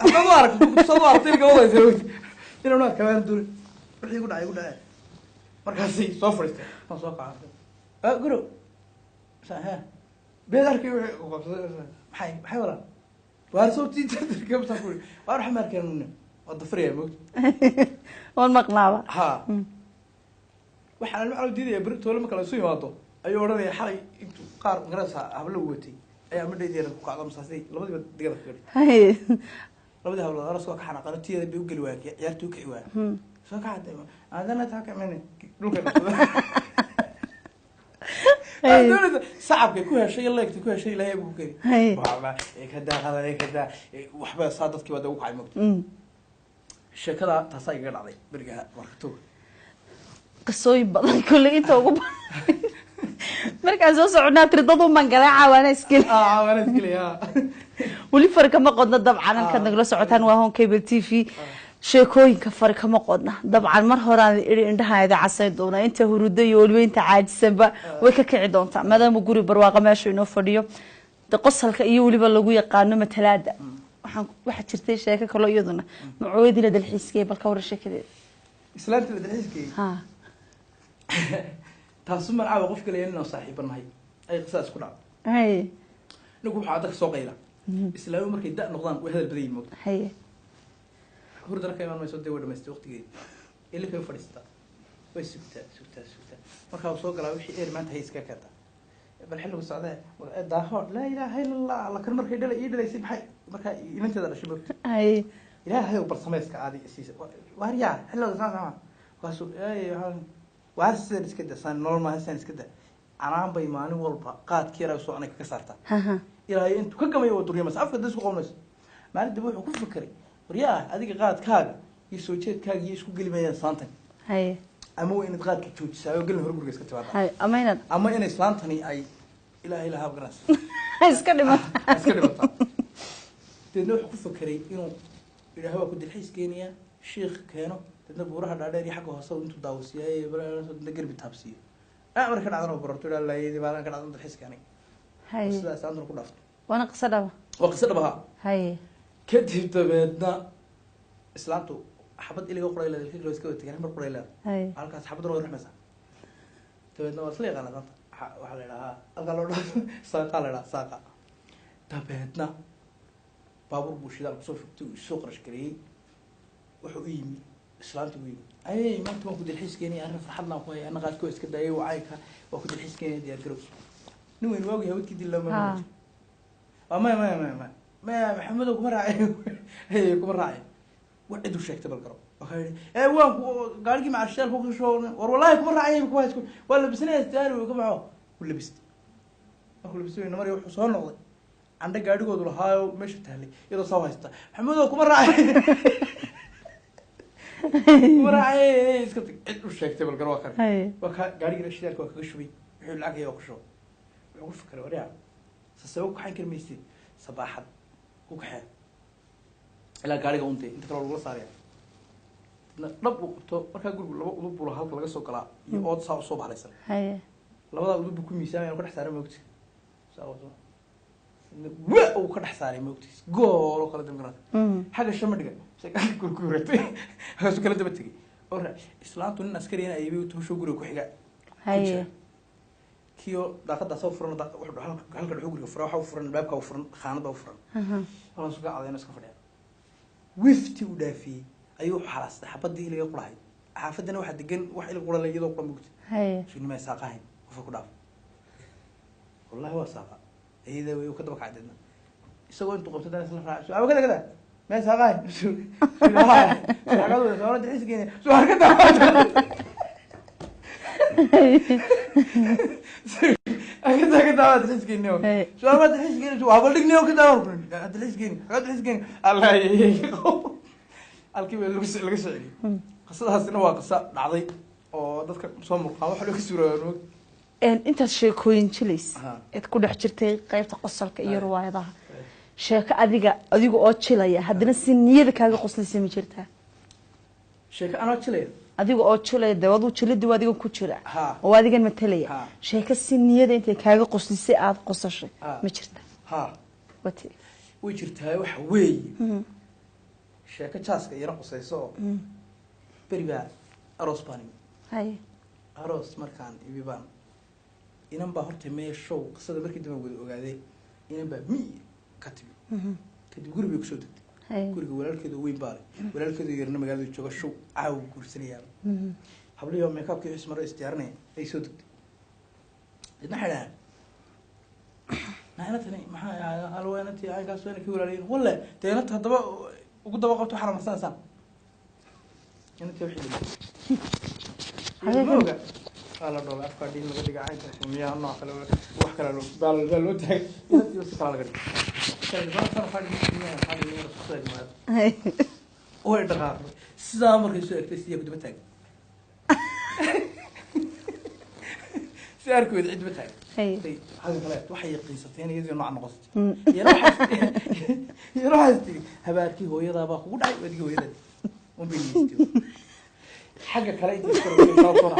هذا وارك صدوار تلقى والله يسوي هنا هناك كمان دول يقول عاي markaasi soo fariistay oo soo qaatay guru saha beedarkii uu qabsaday maxay wala waar soo tiinta ka soo furi waar xamar keenno wada fariya moog oo maqnaaba ha waxa la macluudiday barto lama kala soo yimaado ayuu oranay xalay intuu qaar garasa hablo watay ayaa madheedeena ku kacdo masaasay labadiiba digada ka haye labadii hablood aras waa ka xanaaqan tiyada bay u gali waayay ciyaartu ka ciwaa soo ka haday aadana taa ka mane dhulka صعب كوها شيء الله يكتب شيء لا يبغى كذي وعبا كذا هذا كذا وحبا صادت كي وده وقع الموت الشكل تصايق قال علي برجع مركتوه قصوي بدل كل إنت وقب مركز وصعنا ترددوا من قلاعة وأنا سكيل وأنا سكيل يا ولي فرق ما قدنا طبعا كنا نقول سعوتان وهون كيبل تي في sheekooyin ka far kama qodna dabcan mar horaan indhahaada casay doona inta huruday waliba inta caajisaba way ka kici doontaa maadaama guri barwaaqo meesha inoo fadhiyo qosalka iyo waliba lagu yaqaano matalaada waxa jirtay sheeko kale iyaduna macooyadina dalxiiskay balka war sheekadeeda islaanta dalxiiskay ha taasoo marcaba qof kale inuu saaxiibanahay ay qisaas ku dhaco hay nagu waxa adag soo qayla islaamu markay da noqdaan way hadal badan moogta hay hurdana ka imaan mayso dee waa dhamaystay waqtigeeda ilaa ka fadhiistaa way sugtaa markaa uu soo galaa wixii eer maanta hay iska kaata bal xilligu socdee daaho laa ilaaha illa allah alla kan markay dhalaysay maxay markaa inanteeda dhashay moogta hay ilaahay bar samayska aadi siisa waaryaa xilligu saama waasu waarsan iska dasaan nolol ma haysan iska da anaan bay maalin walba qaadkiira soo anay ka saartaa ilaahay intuu ka gamay oo duriyay afka dadku qowmayso maalin dib wuxuu ku fikiray waryaa adiga qaadkaaga iyo soo jeedkaaga iyo isku gelimayaan saantan hay ama waa inaad qaadka joojisaa oo gelin horguriga iska timaada hay ama inay saantani ay ilaahay lahaa garas iska dhimata dadna wuxuu ku fikiray inuu ilaahay waa ku dalxiis keenaya sheekh keeno dadna buuraha dhaadheer iyo xagga hoose intuu daawasiiyay dadna garbi taabsiyo marka dhacdan oo barto ilaahay baalan ka dhacdan dalxiis keenay hay sidaas aan ku dhaafto wana qsadaba waa qsadaba hay kadib dabeedna islaantu xabad iliga qorayla dalka iska wada tagay mar qorayla halkaas xabad loo raxmaysa dabeedna waa isla yaqaan waxa la yiraahdaa halka loo dhaafo saaqa la yiraahdaa saaqa dabeedna baabuur buu shidaal kusoo shubtay soo qarash gareeyay wuxuu u yimi islaantu u yimi ay maanta waan ku dalxiis keenay arrin farxad laan ku hay ana qaadko iska daayay wacayka waa ku dalxiis keenay diyaar garow nin weyn waagi hawdkii dilama ما محمد وكم راعي هي كم راعي وعدوا شيء تبل قرب وخير وان قال لي مع الشال فوق شو والله كم راعي كويس ولا بسنة استاهل وكم معه ولا بست أقول بسوي إنه مرة يروح صار نقضي عندك قاعد يقول هاي مش تهلي إذا صار هستا محمد وكم راعي كم راعي اسكت عدوا شيء تبل قرب وخير قال لي الشال كويس شوي يحول لك يا وخشوا يقول فكر وريع سسوق حين كرميستي صباحا وكحة إلى قارئ قومتي أنت كلا والله صارية نب وقته مركا قول لما أضرب ولا هالك لقى سوكلا يقعد ساعة الصبح على السنة هاي لما أضرب بكون ميسان أنا كده حسارة موقتي ساعة وق وكده حسارة موقتي قول وكلا دمجرات حاجة الشمر دقة سكان كل كورتي هذا سكان دبتي أورا إسلام تون عسكريين أيبي وتمشوا قولوا كحجة هاي كيو داخل داسو فرن halka xuquuqda faraha furan baabka furan khaanada furan wala soo qaadayna iska fadhiya wifti u dhaafiyay ayuu xalaastay xabadii ilaa qulahay xaafadana waxa degan wax ila qulay iyadoo qula mugti hay shini ma saaqahay qof ku dhaaf wallahi waa saaqa ayda way ka daba kacdina isagoo intuu qabtay isla raac soo kada ma saaqahay saaqadu soo dalxiiskeena soo harkada كذا تحسكيني شو ما تحسكيني شو أقول لك نيو كذا تحسكيني الله الكيف اللي قصدي قصة هالسنة وقصة عظي أو ذكر صوم القامة حلو كسورة أنت شيكوين شليس تكون حجرتي قيف تقصر كأي رواية ضها شيك أذيك أو شلية هدنا السنية ذك هذا قصة سمي شرتها شيك أنا شلية adiga oo chulay dawadu chulidi wadiga ku jira oo adiga matalaya sheeka siniyada intay kaaga qoslisay aad qosashay ma jirta wati way jirtaa wax weey sheeka jaaska yara qosayso bariba aroos bani hay aroos markaan ibibaan inan ba horta meeshow qisada markii dib ugu ogaaday inan ba mi katibi kadib guriga ku soo degtay guriga walaalkeedu weyn baa walaalkeedu yarna magaalada jooga show caaw guursanayaan habliyo makeup-kii ismaro isdiyaarinay ay soo degtay idna xidhaan naanatani maxaa alweenatii ay kaas weyn ka walaaliin walla teenata hadaba ugu daba qabto xaram sanadsan inta wixii mooga ala dhow afka diin laga dhiga caynta sumiyaa nooc kale wax kale loo taag inta si kala laga dhigo kan baa farqan sumiyaa hadi neer soo maad oo dhaqaaq sidaa markay soo egtay siya gudba taag سعرك ويد عد بتاعي. هذا كلام واحد يقيستين يجي نوع نقص. يروح يستي هباركي هو يضرب أخو داي ودي هو يدري. وبينيستي. حاجة كلام تذكر بيصور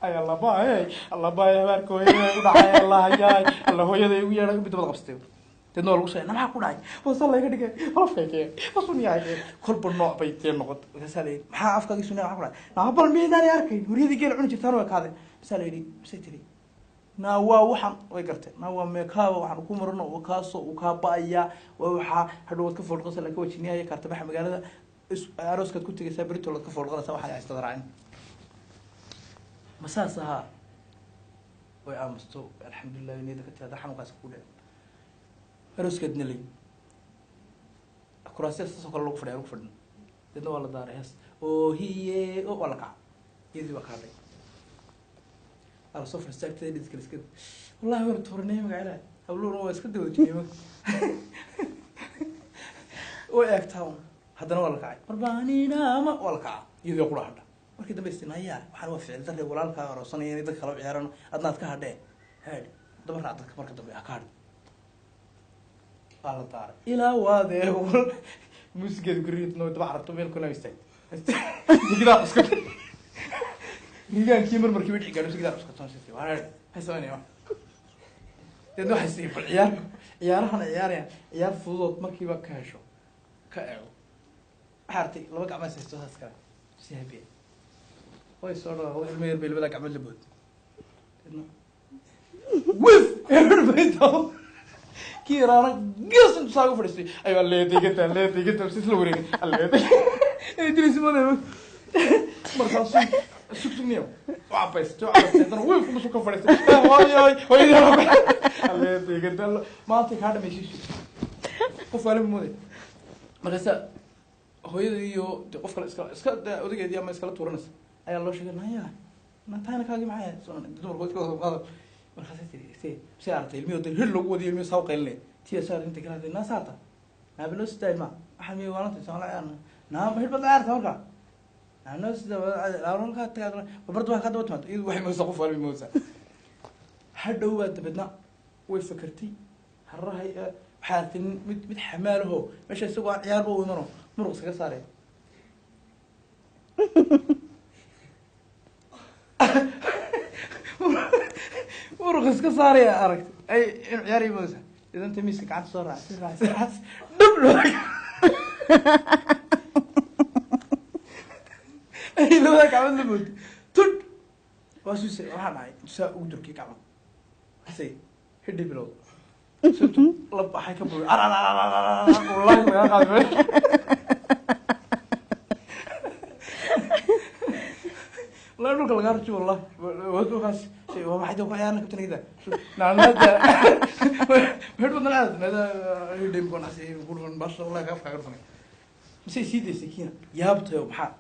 أي الله باي الله باي هبارك هو يدعي الله جاي الله هو يدعي وياك بتبغى قصتي. تنور وش أنا ما أقول عاي وصل لي كده رفيق وصلني عاي كل بالنوع بيتين نقط مثلاً ما أفكر يسوني أقول عاي نقبل ميدان ياركين وريد يجي العنج تروى كذا مثلاً لي بسيتري ناوا وحن ويقرت ناوا مكاو وحن كومرنا وكاسو وكابايا ووحى هدوت كفول قصة لك وجهني هي كرت بحر مجال أروس كنت جسبرت ولا كفول قصة واحد يستدرعين مساسها ويأمستو الحمد لله إني ذكرت هذا حنو قاس كله أروس كدني لي كراسي سكر لوك فرد لأنه والله دار هس أو هي أو ولا كع يدي وكاري على صفر استكت لي كده والله هو تورني مقعلة أقول له واسكت دوجني ما وياكتاون هذا ولا كع رباني نام ولا كع يدي يقول هذا markii dambe istinaya waxaan waa ficil darre walaalka aroosanayay dad kala ciyaarano adnaad ka hadhee haad daba raacad marka dambe akaad قال طارق إلى واده موسيقى قريت نو تبع عرفت بين كنا يستعد يقدر أسكت يقدر كيمر مركب يدعي قالوا يقدر أسكت تونسي وهذا حسوني ما تدو حسين في العيار عيارها عيار فضوط مركب كهشو كأو حارتي لو بقى ما سيستو هسكر سيهبي هو يصير هو المير بيلبلك عمل لبود وف البيتو كيرانا قصن تساقو فرستي أيوة اللي تيجي بسيط لوريني اللي تيجي جلسي ماذا مركز سكتنيو وعبست أنا وين فما سكوا فرستي هاي اللي تيجي ما أنتي هذا ماشي قفل المودي مركز هو يو قفل إسكال أودي قديا ما إسكال تورنس أي الله شكرا هيا ما تاينا كاجي معايا صون دور قلت هذا مرخصتي سيارتي المية ده هل لو ودي المية سوق اللي تي صار انت كده الناس عارفه ما بلوس تايما حمي وانا تسمع انا نعم هل بدي اعرف هركا الناس اورن كا تقدر برضو هكذا وتمت اي waxay ma saqof wali moosa hadhow waa dabadna way fakartay harahay xaatin mid xamaalaho meesha isagoo aan ciyaar buu imano muruq iska saaray ورخص كساري أركت أي عياري موسى إذا أنت ميسك عن صورة سرعة دبلو أي لو ذاك عمل لبود تد واسوسي راح معي تسا أقدر كي كعمل حسي هدي بلو سنتو لب حي كبر والله ما يقال لا نقول الغرج والله وهو خاص وما حد يقول أنا كنت نكذا نعم هذا هذا هذا يديم كون حسي يقول من بس والله كيف كعرفني مسي سيدي سكينة يابط يوم حا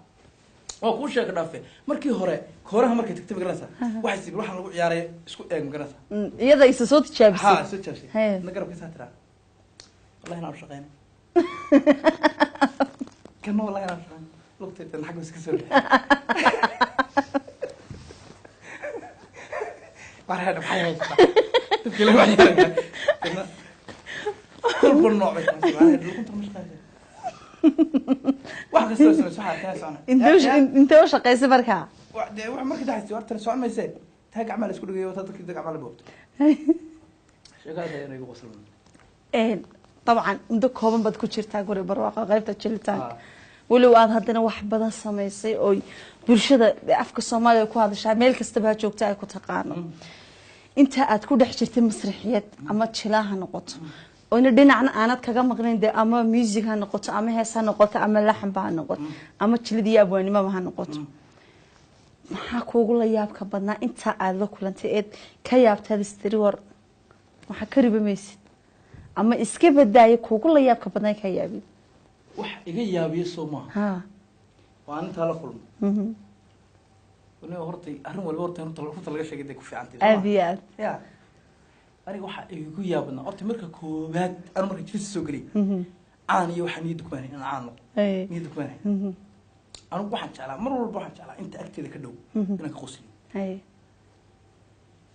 وأقول شيء كذا مركي هراء مركي تكتب جلسة واحد يقول واحد نقول ياري سكو جلسة يدا يسوت شابس ها سوت شابس نقرب كيسة ترى والله أنا أبشقين كنا والله أنا أبشقين لقطة الحق بس كسر بارهذا بحياة تفكير واحد كل نوع بس بارهذا لو كنت مش قادر واحد قصة صح كاس أنا أنت وش قيس بركة واحد مركز تحت سوار ترى سؤال ما يصير تهاج عمل اسكول جيو تدك تدك عمل بوت شو قاعد يعني يقول وصلنا إيه طبعا عندك كوبن بدك تشيرتها قري برواقة غير تشيلتها ولو aad hadana wax badan sameysay oo bulshada afka Soomaaliya ku hadashay meel kasta baa joogtaa ay ku taqaano inta aad ku dhex jirtay masraxiyad ama jilaha noqoto oo in dhinacna aanad kaga maqnayn ama music ha noqoto ama hees ha noqoto ama laxan ha noqoto ama jiladiya abwaanimo ha noqoto maxaa kuugu la yaabka badnaa intaa aada la kulantay eed ka yaabtaad istiri war waxaa ka riba maysid ama iska badaayo kuugu la yaabka badnaa ka yaabin wax iga yaabiyo soo maaha waa intaa la kulmo aniga horta arrin walba horta laga sheegay day ku fiicantahay aad iyo aad ya aniga waxa igu yaabna horta marka koobaad aan marka jilsi soo galay aan iyo waxa niyad ku baahnay in aan niyad ku baahnay anigu waxaan jeclaa mar walba waxaan jeclaa inta agteeda ka dhow inaan ka qosliyo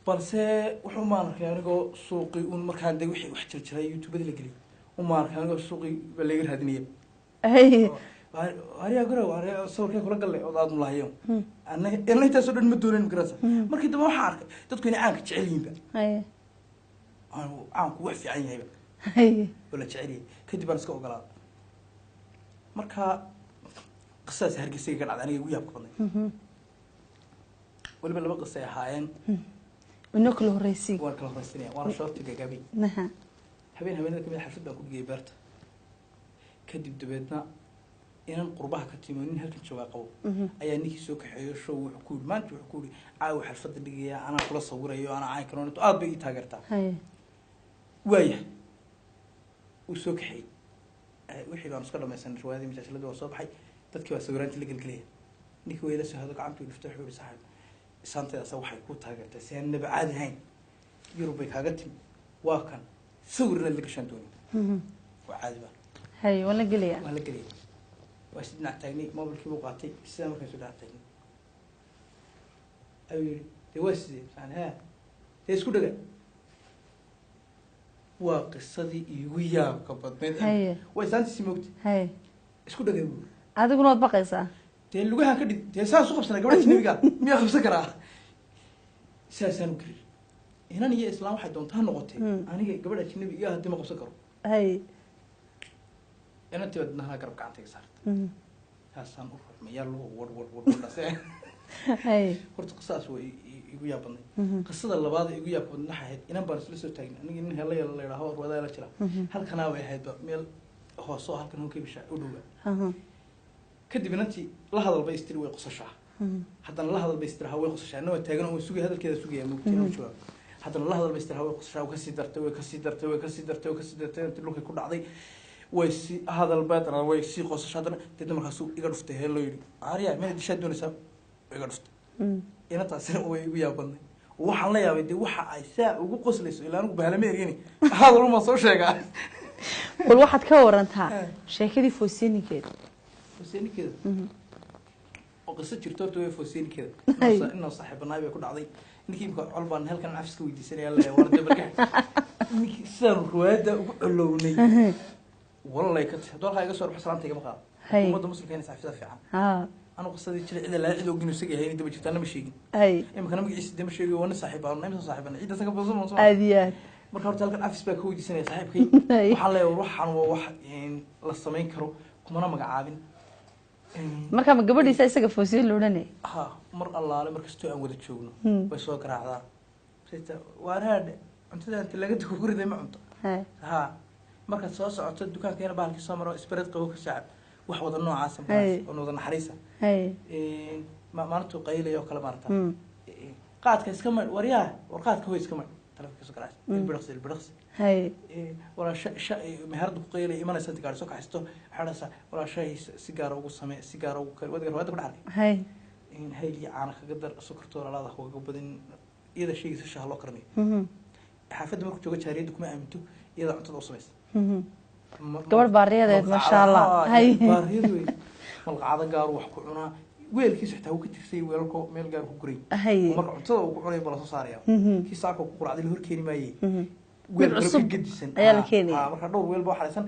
balse wuxuu ma arkay anigoo suuqii un markaan day wixii wax jirjiray youtube-da la geliyay uma arkay anigoo suuqii ba laga raadinaya hariyaa garow hariyaa sawirkee kula galle oo aad mulahayo anna intaasoo dhan ma doonayn magarasa markii dambe waxaan arkay dadku inay caanka jecel yihiinba caanku wax fiican yahayba oo la jecel yahay kadib baan iska ogolaaday marka qisadaas hargeysa ka dhacday aniga igu yaabka badnay waliba laba qisa ay ahaayeen inoo kala horreysay waan kala horreysinaya waana shoorti gagaabay habeenada kamid xaflad baan ku dhigay beerta kadib dabeedna inan qurbaha ka timo nin halkan joogaa qabo ayaa ninkii soo kaxeeyo show wuxuu ku yidhi maanta wuxuu ku yidhi caawa xalfadda dhigaya anaa kula sawirayo anaa cayn karoonito aad bay ii taageertaa waaya uu soo kaxeeyey wixii baan iska dhamaysan riwaayadii majaajilada waa soo baxay dadkii baa sawiraantii la gelgelaya ninkii wayla soo hado gacantuu dhifta wuxuu yidhi saaxiib isaanteedaasa waxay ku taageertay si aan naba caadi ahayn yurub bay kaaga timi waa kan sawirna la gashaan dooni waa caadi baa waan la gelaya waa si dhinac taagnay mobilkii buu qaatay sidaa markaasuu dhinac taagnay ayuu yidhi dee waa sidee saan haa dee isku dhaga waa qisadii iigu yaabka badneed waa isaantiisii moogta isku dhaga buu adiguna waad baqaysaa dee lugahaan ka dhig dee saan isu qabsanay gabadha ajnabiga miyaa qabsan karaa saasaan u gerir inan iyo islaam waxay doontaa noqotay aniga gabadha ajnabi iyo haddii ma qabsan karo inantii baad nahaa garab gacantayga saarta saasaan u rarmayaa lugu wadhase horta qisadaas waa igu yaab badnay qisada labaad igu yaab badnay waxay ahayd inan baan isla soo taagnay aniga nin hela la yidhaaho arwadaa la jira halkanaa bay ahaydba meel hoose oo halkan honkay bishaa u dhowba kadib inantii la hadal bay istiri way qosashaa haddana la hadal bay istiraha way qosashaa anna waa taagan way sugay hadalkeeda sugaya moogtiin u jawaab haddana la hadal bay istiraha way qosashaa way kasii dartay way kasii dartay way kasii dartay way kasii dartay intii dhulkay ku dhacday way si hadal baadana way sii qosashaa haddana deedna markaasuu iga dhuftay hee loo yidhi aariya meel dishaa doonaysaa iga dhuftay inantaasina way igu yaab badnay waxaan la yaabay dee waxa ay saa ugu qoslayso ilaa anigu bahalama ergeni hadal uma soo sheegaa bal waxaad ka warantaa sheekadii fooseeninkeeda fooseeninkeeda oo qiso jirto horta way fooseeninkeeda inoo saaxiibanaay bay ku dhacday ninkii imika col baan halkan cafiska weydiisanaya la warda barkax ninkii sidaan ruwaayadda ugu colownay wallay ka tahay doolkaa iga soo ruux salaantayga ma qaado ummadda muslimka inay saxifada fiican anu qisadii jiray cida laa cid ogin isaga yahay daba jirtaana ma sheegin imikana magaciisa dee ma sheegayo waana saaxiibaan imisa saaxiibana cidda saga badan ma soo aad iyo aad marka horta halkan afis baa ka weydiisanaya saaxiibkay waxaan leeyahay waxaan waa wax la samayn karo kumana magacaabin marka ma gabadhiisa isaga foosiyo la odhanay ha mar allaale markastoo aan wada joogno way soo garaacdaa sita waan haadhe cuntada inta laga duko guriday ma cunto ha markaad soo socoto dukaankeena bahalkii soo maro isbareed qabo ka shacab wax wada noocaasa markaas oo wada naxariisa maalintuu qaylaya oo kale maarata qaadka iska mar waryaa war qaadka hoy iska mar telefonka soo garaacay ilbiraqsi walaa meherada ku qaylay imanaysa inta gaari soo kaxaysto waxaa dhahaysaa walaa shay si gaara ugu samee si gaara ugu kari wadiga rawaayadda ku dhacday hayl iyo caana kaga dar sokortoo lalaada kaga badin iyada shaygiisa shaha loo karinayo xaafadda markuu joogo jaariyadda kuma aaminto iyada cuntada u samaysa gabadh baariyadeed maasha allah baariyadu wey malqacado gaaru wax ku cunaa weelkiisa xitaa wuu ka tirsay weelko meel gaar ku guray marka cuntada uu ku cunay baa lasoo saaraya kii saaka ku quracday la hor keeni maayey weel cusub gedisan ayaa la keenaya marka dhowr weel baa xalaysan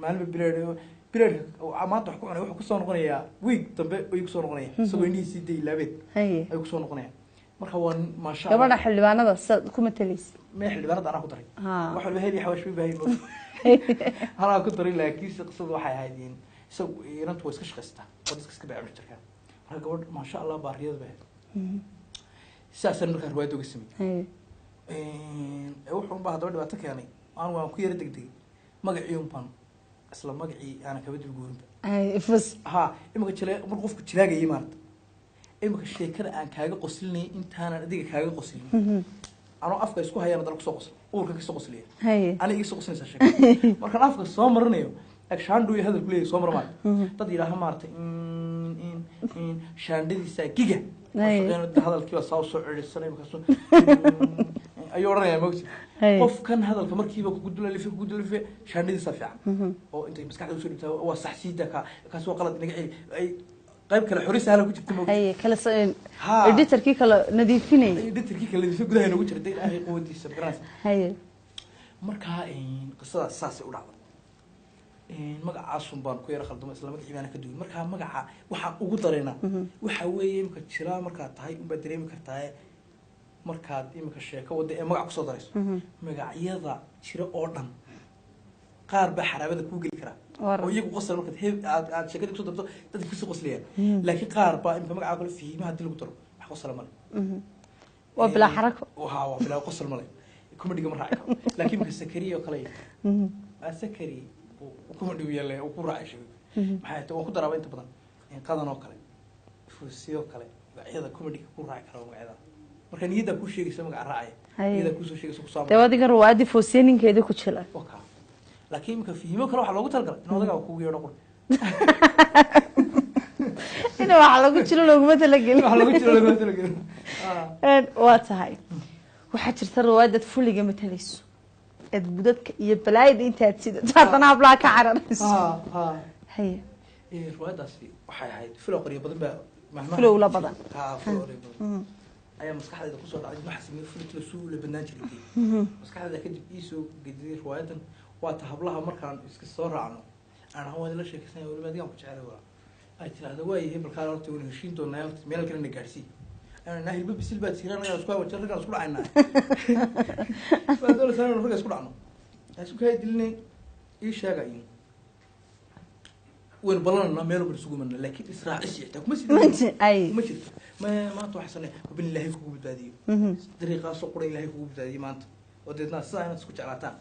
maalinba bileedka maanta wax ku cunay wuxuu kusoo noqonayaa wiig dambe ayuu kusoo noqonaya isagoo indhihiisii dee ilaabeed ayuu kusoo noqonaya marka waa maasha allah gabadha xildhibaanada sad ku matalaysa mee xildhibaanada anaa ku daray wax walba heli xawaash bay baahay anaa ku daray laakiinse qisadu waxay ahayd isagu inantu waa iska shaqaystaa waa dadka iska baaci jirkaa marka gabadh maasha allah baariyada bay ahayd sidaasaan markaa riwaayadda uga sameeyey wuxuu unbaa haddaba dhibaato keenay aan waan ku yara degdegay magacii unbaan isla magacii aanan kaba dulguurinba ha imika jile mar qofku jilaagayay maarata imika sheekada aan kaaga qoslinay intaanan adiga kaaga qoslin anoo afka isku hayaan dal kusoo qosl uurka kasoo qosliya ani iga soo qoslinaysaa sheekada markaan afka soo marinayo agshaandhu iyo hadalku leeyahay soo marmaan dad yidhaaha maaragtay shaandhadiisa giga hadalkiiba saa usoo celisanay markaasu ayuu odhanayaa mogti qofkan hadalka markiiba kugu dulalife shaandhadiisa fiican oo intay maskaxda usoo dhibtaa waa saxsiida kaas waa qalad inaga celi ay qayb kale xorisa hala ku jirta mogti kala editorkii kala nadiifinay editorkii kala nadiifinay gudaha inoogu jirtay ilaahay quwadiisa garanaysa markaa qisadaas saasay u dhacday magacaasun baan ku yara khaldamo isla magacii baana ka duwin markaa magaca waxaan ugu dareynaa waxa weeye imika jiraa markaad tahay unbaad dareemi kartaa markaad imika sheeko wadda ee magac kusoo darayso magacyada jira oo dhan qaar baa xaraabada kuu geli karaa oo iyagu qosla markaad aad sheekadii kusoo darto dadka kusoo qoslayaan laakiin qaar baa imika magacaa kale fihiima haddii lagu daro wax qosla male waa bilaa xarako waa bilaa qosla male comediga ma raaci karo laakiin imika sakariya oo kale sakari comedy yaale oo ku raacay sheego maxay tahay waan ku daraaba inta badan qadan oo kale fuusiyo kale magacyada comedy ku raaci karo magacyada marka niyada ku sheegaysa magaca raacay niyada ku soo sheegaysa ku saamay dawadiga ruwaadi fuusininkeedu ku jila okay laakiin imka fihimo kale waxa loogu talgalay in odaga ku yeedho qor ina waxa lagu jilo loogu talagelin waxa lagu jilo loogu talagelin waa tahay waxa jirta ruwaadad fuliga matalayso dadka iyo balaayada intaad sida taadana habla ka caranayso hay ruwaadaasi waxay ahayd filo qoriyo badan baa mahma filo la badan filo badan ayaa maskaxdayda ku soo dhacday waxa sameeyay filo suu la banaan jiray maskaxdayda kadib iisoo gediday ruwaadan waa tahablaha markaan iska soo raacno aan hawada la sheekaysan waliba adiga ku jeclay waa ay tiraahdo way hebel kaala horta uu heshiin doonaa meel kale na gaarsi أنا هاي الباب سلبات سيران أنا أسكوا وتشرق أنا أسكوا عنا فهذول سنة نرجع أسكوا عنه أسكوا هاي دلني إيش هاقين وين بلنا ميلو بالسوق منه لكن إسراع إيش يحتاج أي ما توحسن وبين الله يكون بدادي طريقة سقر الله يكون بدادي ما أنت ودينا الساعة نسكت على تام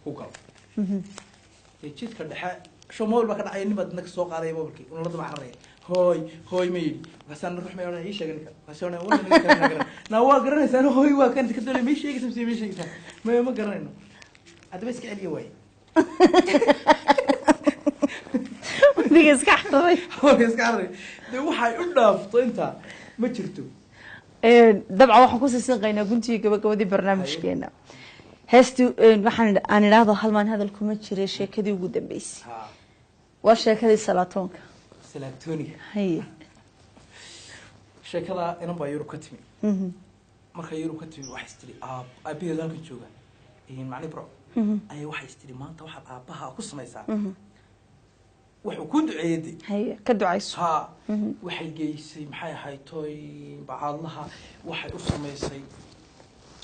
هو كم يجيت كده شو مول بكرة عيني بدنك سوق على يبغى ونرد مع حرية هاي ميل بس أنا نروح معنا إيش أجنك بس أنا أقول لك نوا قرنا سنة هاي وكانت كده مش شيء اسمه مش شيء ما قرنا هذا بس كعلي واي دقيقة سكحري هو سكحري ده واحد يقول أنت ما شرتو دبعة واحد كوسي سنقينا قلتي كبدي برنامج كنا هستو waxaan aan iraahdo halmaan hadalku ma jiray sheekadii ugu dambeysay waa sheekadii salaatoonka hay sheekada inaan baa Yurub ka timi marka Yurub ka timi waxa istiri aabaheed halkan jooga macni bro ay waxa istiri maanta waxa aabaha ku sameeysaa wuxuu ku duceeyay hay ka ducayso waxay geysay maxay ahayd tooy bacaadlaha waxay u sameysay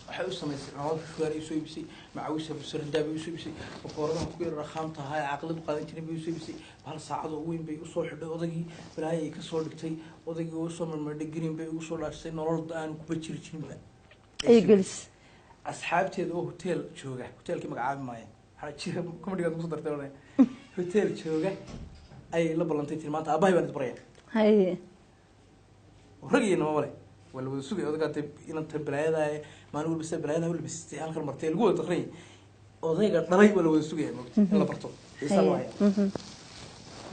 waxay u sameysay cunto shuwaari soo ibsay macawiisa busardaab soo ibsay boqorada ku yar raxamta hay aqlad qaadan jiray bay soo ibsay hal saacad oo weyn bay u soo xidhay odagii balaayay ka soo dhigtay odagii oo soo marmay green bay ugu soo dhaashay nolol aan ku bajir jirin ay galis asxaabteeda oo hotel jooga hotelkii magacaabi maayeen waxa jira comedy-ga ku dartay oo hotel jooga ay la balantay maanta aabahay baan isbaraya hay ragiyna ma wale wala wada sugay odagaad inta balaayada maan wal bas balaayada wal bas halkan martay lagu wada taqriin odayga dhalay wala wada sugay in la barto isla waaya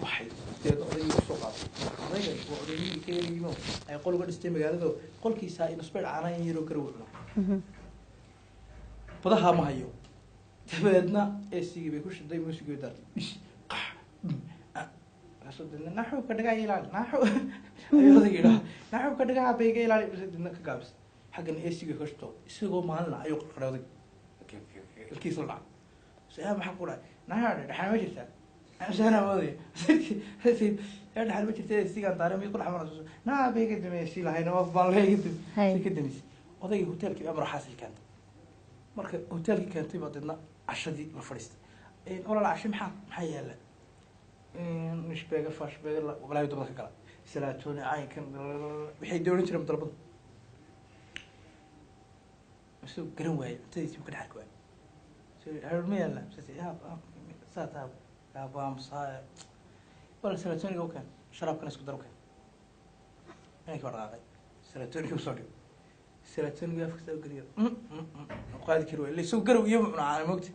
waxay teedo odayga soo qaaday odayga waa odayga keeriyo ay qol uga dhistay magaalada qolkiisa in isbeed aanay yiro garwacno badaha ma hayo tabeedna AC bay ku shiday muusiga dar asodna naxu ka dhagaa ilaal naxu ayuu yiraahdaa naxu ka dhagaa bayga ilaal sidna ka gaabs xagan AC-ga kasto isagoo maalna ayuu qarqarooday ilkiis la dhac sa'a waxa ku dhaay naxu dhaxan ma jirtaa asana wadi sidii dhaxan ma jirtaa AC-ga daaray ku dhaxman naa bayga dameysi lahayna waa baleeyay sidii odayga hotelkii amar xasil kan marka hotelkii kaantay badna ashadii la fadhiistay wala la cashay maxaa yaala مش بيجا فاش بيجا ولا يدور ذاك الكلام سلاتوني عين كان بحيد دوري نشرب طلبنا بس قرن واي تيجي ممكن حرك واي سوي هرمي لا بس يا ساتا يا بام صاير ولا سلاتوني جو كان شراب كان اسكو دروكان أنا كورقاقي سلاتوني وصلي سلاتوني ويافك سو قريب قاعد كيلو اللي سو قرب يوم على موقتي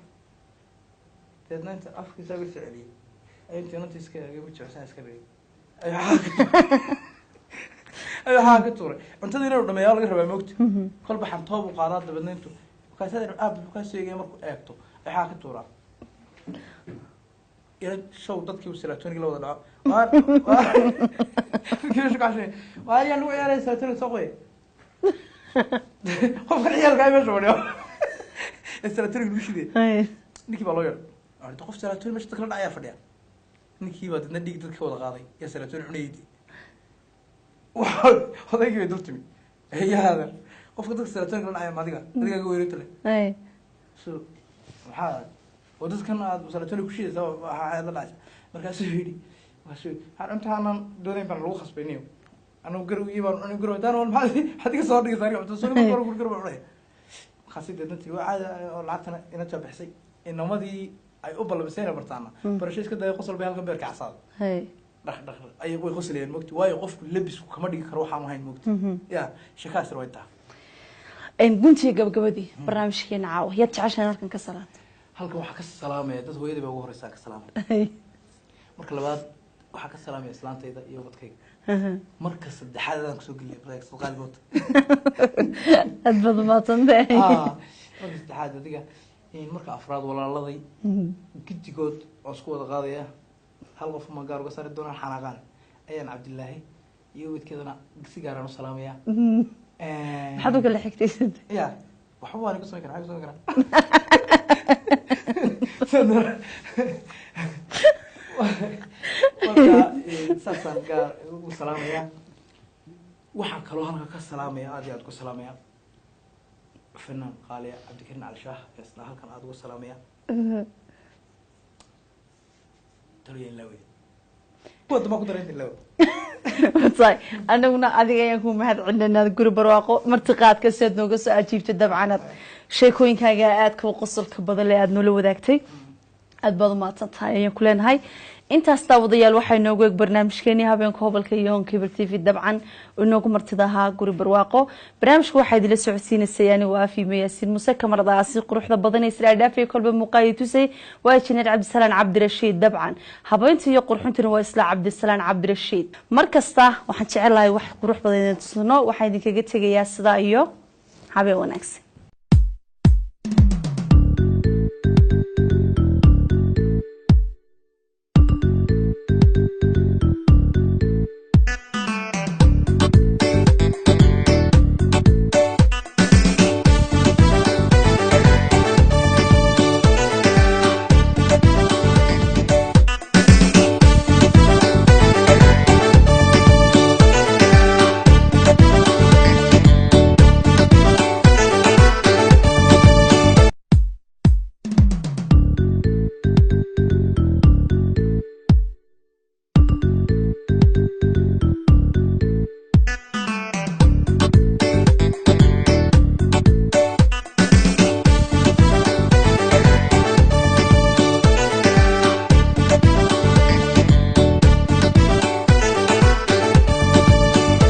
تدنا أنت أفك سو قريب علي أنت سكا قبل جالسين سكا بي أي حاجة توري أنت دينا لما يلا قرب موقتي كل بحر طاب وقارات بدنا أنتو وكان هذا الأب وكان سوي جيمر أكتو أي حاجة تورا يا شو ضدك وسلاتوني لو ضلع كيف شو كاشين وهاي أنا ويا سلاتوني سوي قف العيال قايم يشوفني السلاتوني وش ذي نيكي بالوير أنا تقف سلاتوني مش تكلم عيال فديا نيكي بعد نديك ضدك ولا قاضي يا سلاتوني عنيدي هذا كيف يدلتني هي هذا قف ضدك سلاتوني كلام عيال ما دقيقة قوي رتله شو محال ودرس كان سلاتوني كشيء سوا هذا العشاء مركز سويدي وسوي أنت أنا دوني بنروح بينيو أنا وقرو يبان أنا وقرو تاني ولا حد يصور لي ثاني عبد الصوني ما قرو عليه خاصية أنت وعاد لعتنا إن أنت بحسي إنه ما دي أي أبلا بسينا برتانا برشيش كده يقصر بها الغبير كعصاد دخل أي يقول يغسل الموت ويقف لبس وكمان يكروحها ما هي الموت يا شكاسر ويتها إن قنتي قبل دي برنامج كنا عاو يتعشى نركن كسرات halka waxa ka salaamay dad hooyada bay ugu horeysaa ka salaamay marka labaad waxa ka salaamay islaantayda iyo wadkayga marka saddexaad aan kusoo geliyay break soo qalbood adbad ma tanday marka saddexaad adiga in marka afraad walaaladay gidigood oo isku wada qaadaya hal qof ma gaar uga saari doonaan xanaaqan ayaan Cabdillaahi iyo wadkeedana sigaaraan u salaamaya maxaad kala xigtaysid ya waxa waan ku soo karaa ساسان قال وسلام يا وحن كلو هلك كسلام يا أدي أدكو سلام يا فنان قال يا عبد الكريم على شاه يسنا هلك أدكو سلام يا تري اللوي بود ما قدرت اللوي صاي أنا هنا أدي يكون مهد عندنا نذكر برواقو مرتقات كسد نوقص أجيب تدبعنا شيكوين كاجا أدك وقصل كبدل اللي أدنو لو ذاكتي أدبض ما تنتهي كلن هاي أنت استوضي الوحي نوجك برنامج كني هابين كوبل كيون كبر تيفي طبعا ونوجو مرتداها قري برواقو برنامج واحد لسعسين السياني وافي مياسين مسكة مرضى عصير قروح ضبضني إسرائيل في كل بمقايتوسي واجنر عبد السلام عبد الرشيد طبعا هابين تيجي قروحنتنا وإسلا عبد السلام عبد الرشيد مركز تا وحنشعر لاي وح قروح بضني تصنو وحيدي كجت جياس ضايو هابي ونكسي